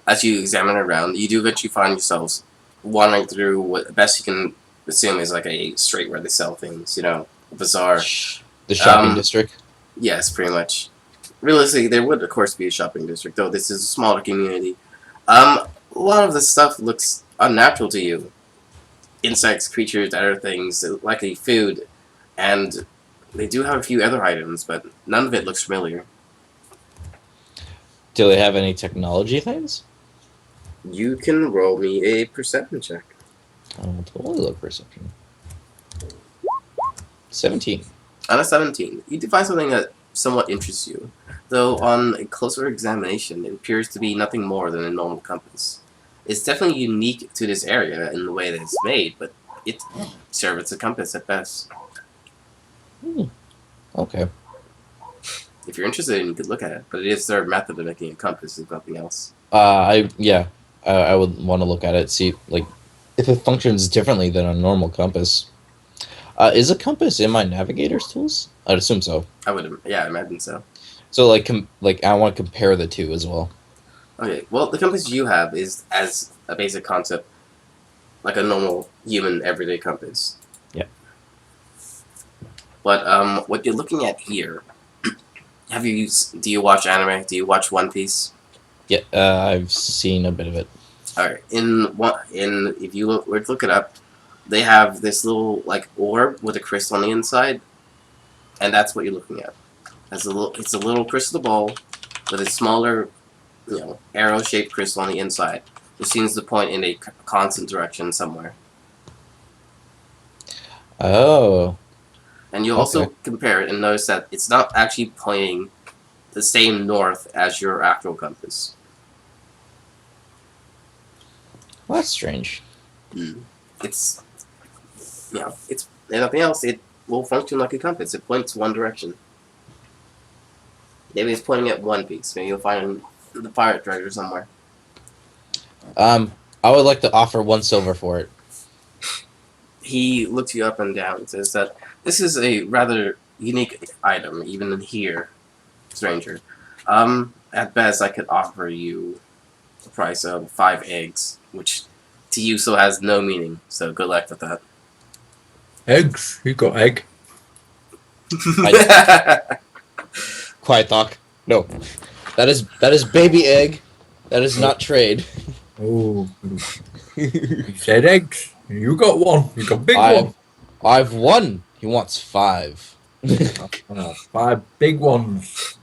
As you examine around, you do eventually find yourselves wandering through what best you can assume is like a street where they sell things, a bazaar. The shopping district? Yes, pretty much. Realistically, there would, of course, be a shopping district, though this is a smaller community. A lot of the stuff looks unnatural to you. Insects, creatures, other things, likely food, and they do have a few other items, but none of it looks familiar. Do they have any technology things? You can roll me a perception check. I'll totally look perception. 17. On a 17, you do find something that somewhat interests you, though on a closer examination, it appears to be nothing more than a normal compass. It's definitely unique to this area in the way that it's made, but it serves as a compass at best. Okay. If you're interested, you could look at it, but it is their method of making a compass, if nothing else. I would want to look at it, see like if it functions differently than a normal compass. Is a compass in my navigator's tools? I'd assume so. I imagine so. So like I want to compare the two as well. Okay, well, the compass you have is, as a basic concept, like a normal human everyday compass. Yeah. But what you're looking at here, do you watch anime? Do you watch One Piece? Yeah, I've seen a bit of it. Alright, if you were to look it up, they have this little like orb with a crystal on the inside, and that's what you're looking at. It's a little crystal ball with a smaller, arrow-shaped crystal on the inside. It seems to point in a constant direction somewhere. Oh. And you also compare it and notice that it's not actually pointing the same north as your actual compass. Well, that's strange. It's it's and nothing else. It will function like a compass. It points one direction. Maybe it's pointing at One Piece. Maybe you'll find the pirate treasure somewhere. I would like to offer 1 silver for it. He looks you up and down and says that this is a rather unique item, even in here, stranger. At best, I could offer you the price of 5 eggs, which to you still has no meaning. So good luck with that. Eggs? You got egg? Quiet talk. No. That is baby egg. That is not trade. Oh. You said eggs. You got one. You got big one. I've won. He wants 5. 5 big ones.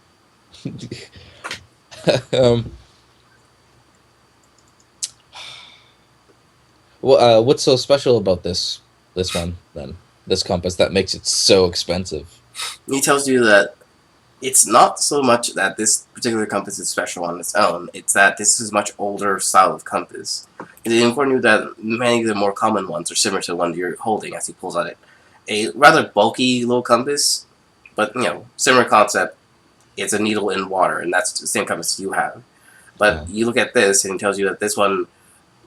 Well, what's so special about this one then? This compass that makes it so expensive? He tells you that it's not so much that this particular compass is special on its own, it's that this is a much older style of compass. It informs you that many of the more common ones are similar to the one you're holding as he pulls out a rather bulky little compass, but similar concept. It's a needle in water, and that's the same compass you have. But you look at this, and it tells you that this one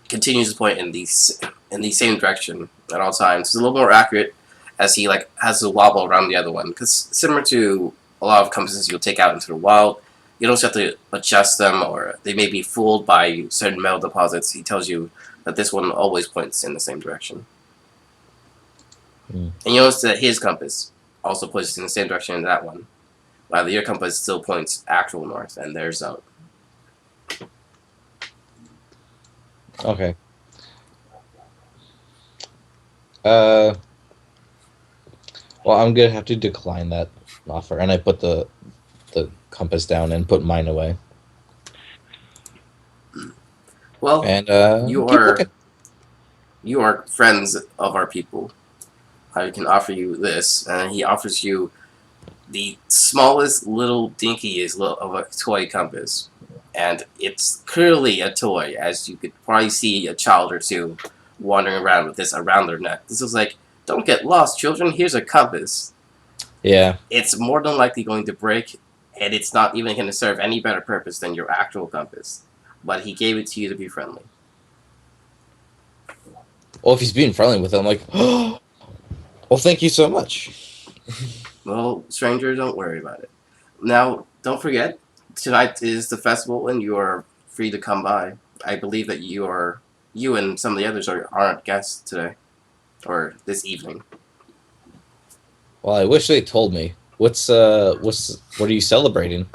continues to point in the same direction at all times. It's a little more accurate, as he has a wobble around the other one, because similar to a lot of compasses you'll take out into the wild, you don't have to adjust them, or they may be fooled by certain metal deposits. He tells you that this one always points in the same direction. And you notice that his compass also points in the same direction as that one, while your compass still points actual north, and theirs out. Okay. Well, I'm gonna have to decline that offer, and I put the compass down and put mine away. Well, and you are friends of our people. I can offer you this, and he offers you the smallest, little, dinkiest of a toy compass. And it's clearly a toy, as you could probably see a child or two wandering around with this around their neck. This is like, don't get lost, children, here's a compass. Yeah. It's more than likely going to break, and it's not even going to serve any better purpose than your actual compass. But he gave it to you to be friendly. Well, if he's being friendly with it, I'm like, oh, well, thank you so much. Well, stranger, don't worry about it. Now, don't forget, tonight is the festival, and you are free to come by. I believe that you and some of the others aren't guests today, or this evening. Well, I wish they told me. What are you celebrating?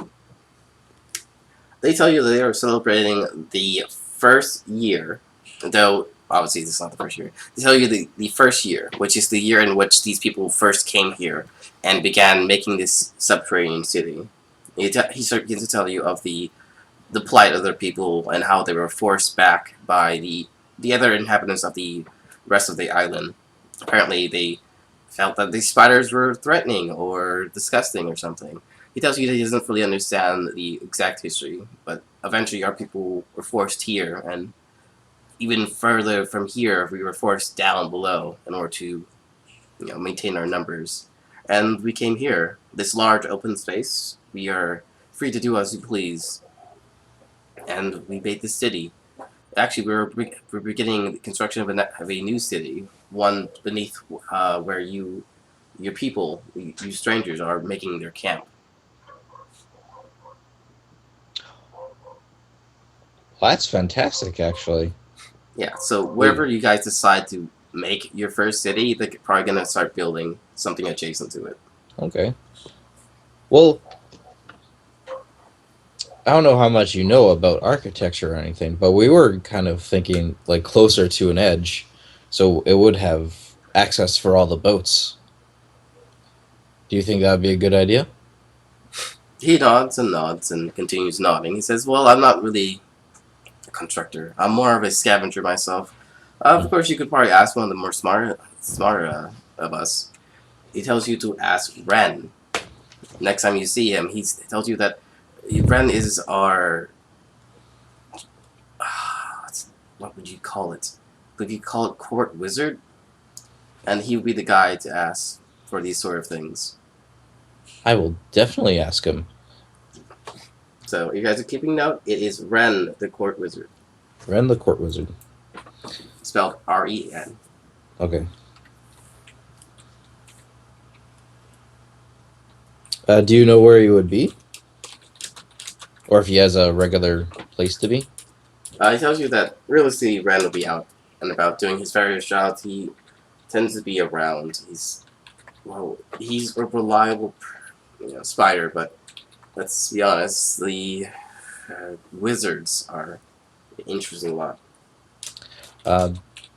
They tell you that they are celebrating the first year, though obviously this is not the first year. They tell you the first year, which is the year in which these people first came here and began making this subterranean city. He begins to tell you of the the plight of their people and how they were forced back by the other inhabitants of the rest of the island. Apparently, they felt that these spiders were threatening or disgusting or something. He tells you that he doesn't fully understand the exact history, but eventually our people were forced here, and even further from here, we were forced down below in order to, maintain our numbers. And we came here, this large open space. We are free to do as we please, and we made this city. Actually, we're beginning the construction of a new city, one beneath where your people, you strangers, are making their camp. Well, that's fantastic, actually. Yeah, so wherever you guys decide to make your first city, they're probably gonna start building something adjacent to it. Okay. Well, I don't know how much you know about architecture or anything, but we were kind of thinking like closer to an edge, so it would have access for all the boats. Do you think that would be a good idea? He nods and continues nodding. He says, "Well, I'm not really a constructor. I'm more of a scavenger myself. Of course, you could probably ask one of the more smarter of us." He tells you to ask Ren. Next time you see him, he tells you that Ren is our... what would you call it? Would you call it court wizard? And he would be the guy to ask for these sort of things. I will definitely ask him. So, if you guys are keeping note, it is Ren, the court wizard. Ren the court wizard. Spelled R-E-N. Okay. Do you know where he would be? Or if he has a regular place to be? He tells you that realistically Ren will be out and about doing his various jobs. He tends to be around. He's a reliable, spider, but let's be honest, the wizards are an interesting lot.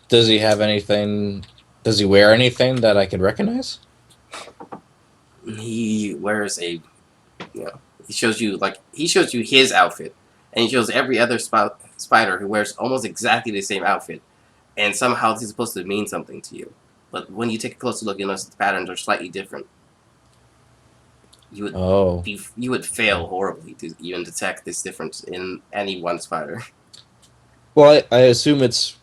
Does he have anything? Does he wear anything that I could recognize? He wears he shows you his outfit, and he shows every other spider who wears almost exactly the same outfit, and somehow this is supposed to mean something to you. But when you take a closer look, you notice the patterns are slightly different. You would fail horribly to even detect this difference in any one spider. Well, I assume it's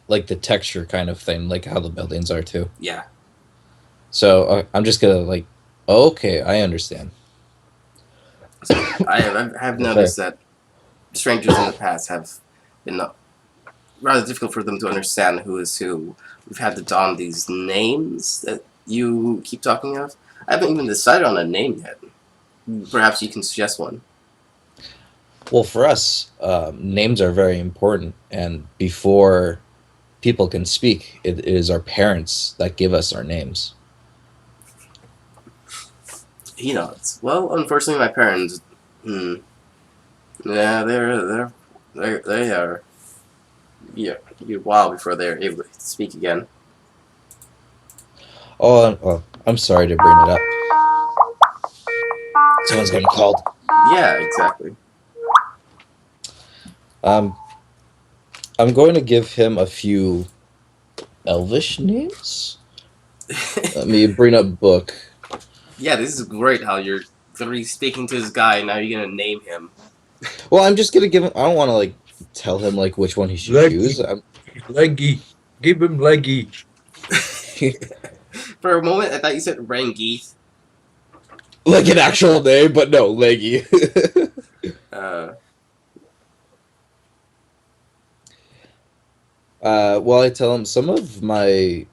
like the texture kind of thing, like how the buildings are too. Yeah. So I'm just gonna okay, I understand. So I have noticed that strangers in the past have been rather difficult for them to understand who is who. We've had to don these names that you keep talking of. I haven't even decided on a name yet. Perhaps you can suggest one. Well, for us, names are very important, and before people can speak, it is our parents that give us our names. He nods. Well, unfortunately, my parents. Yeah, they are. Yeah, a while before they're able to speak again. Oh, I'm sorry to bring it up. Someone's getting called. Yeah, exactly. I'm going to give him a few Elvish names. Let me bring up book. Yeah, this is great how you're literally speaking to this guy and now you're gonna name him. Well, I'm just gonna give him. I don't want to tell him which one he should choose. Leggy, give him Leggy. For a moment, I thought you said Rangeeth. Like an actual name, but no, Leggy. Well, I tell him some of the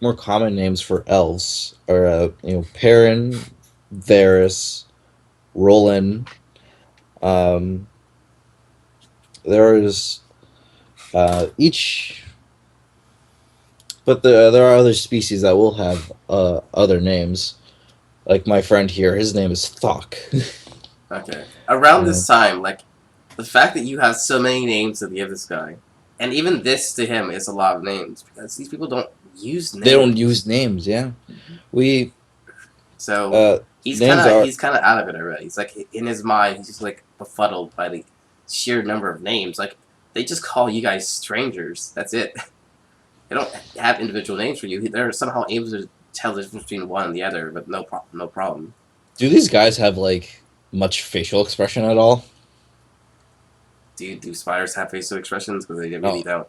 more common names for elves are, Perrin, Varys, Roland. There's each, but there are other species that will have other names. Like my friend here, his name is Thok. Okay. Around this time, the fact that you have so many names to give this guy, and even this to him is a lot of names because these people don't use names. They don't use names, yeah. He's Names kind of are- he's kind of out of it already. He's like in his mind, he's just like befuddled by the sheer number of names. Like they just call you guys strangers. That's it. They don't have individual names for you. They're somehow able to tell the difference between one and the other, but no problem. Do these guys have like much facial expression at all? Do spiders have facial expressions? Because they No. really don't.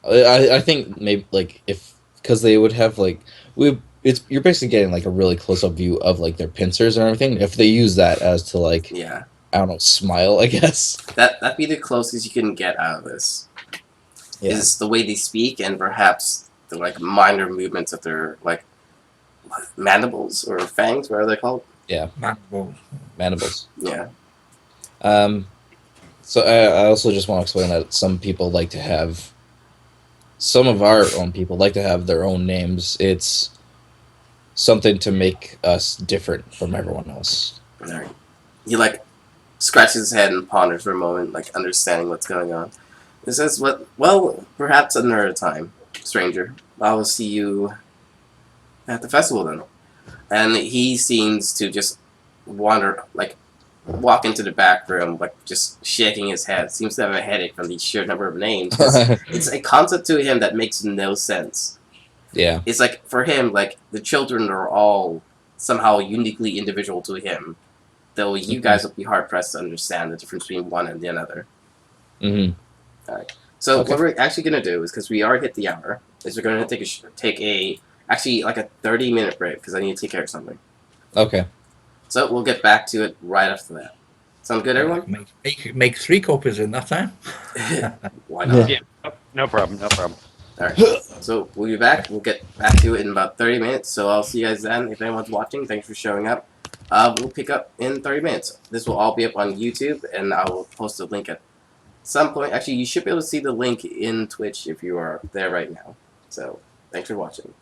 I think maybe like if because they would have like you're basically getting like a really close up view of like their pincers and everything. If they use that as to like Yeah, I don't know, smile, I guess. that'd be the closest you can get out of this. Yeah. Is the way they speak and perhaps the like minor movements of their like mandibles or fangs, what are they called? Mandibles. Mandibles. Yeah. So I also just want to explain that some people like to have some of our own people like to have their own names. It's something to make us different from everyone else. Alright. He like scratches his head and ponders for a moment, like understanding what's going on. He says, well, perhaps another time, stranger. I will see you at the festival then. And he seems to just walk into the back room, like just shaking his head. Seems to have a headache from the sheer number of names. It's a concept to him that makes no sense. Yeah. It's like, for him, like, the children are all somehow uniquely individual to him. Though you guys will be hard-pressed to understand the difference between one and the other. Mm-hmm. So Okay. what we're actually going to do is, because we are hit the hour, is we're going to take a actually like a 30-minute break, because I need to take care of something. Okay. So we'll get back to it right after that. Sound good, everyone? Make 3 copies in that time. Why not? Yeah, no problem, no problem. Alright, so we'll be back. We'll get back to it in about 30 minutes, so I'll see you guys then. If anyone's watching, thanks for showing up. We'll pick up in 30 minutes. This will all be up on YouTube, and I will post a link at some point. Actually, you should be able to see the link in Twitch if you are there right now. So, thanks for watching.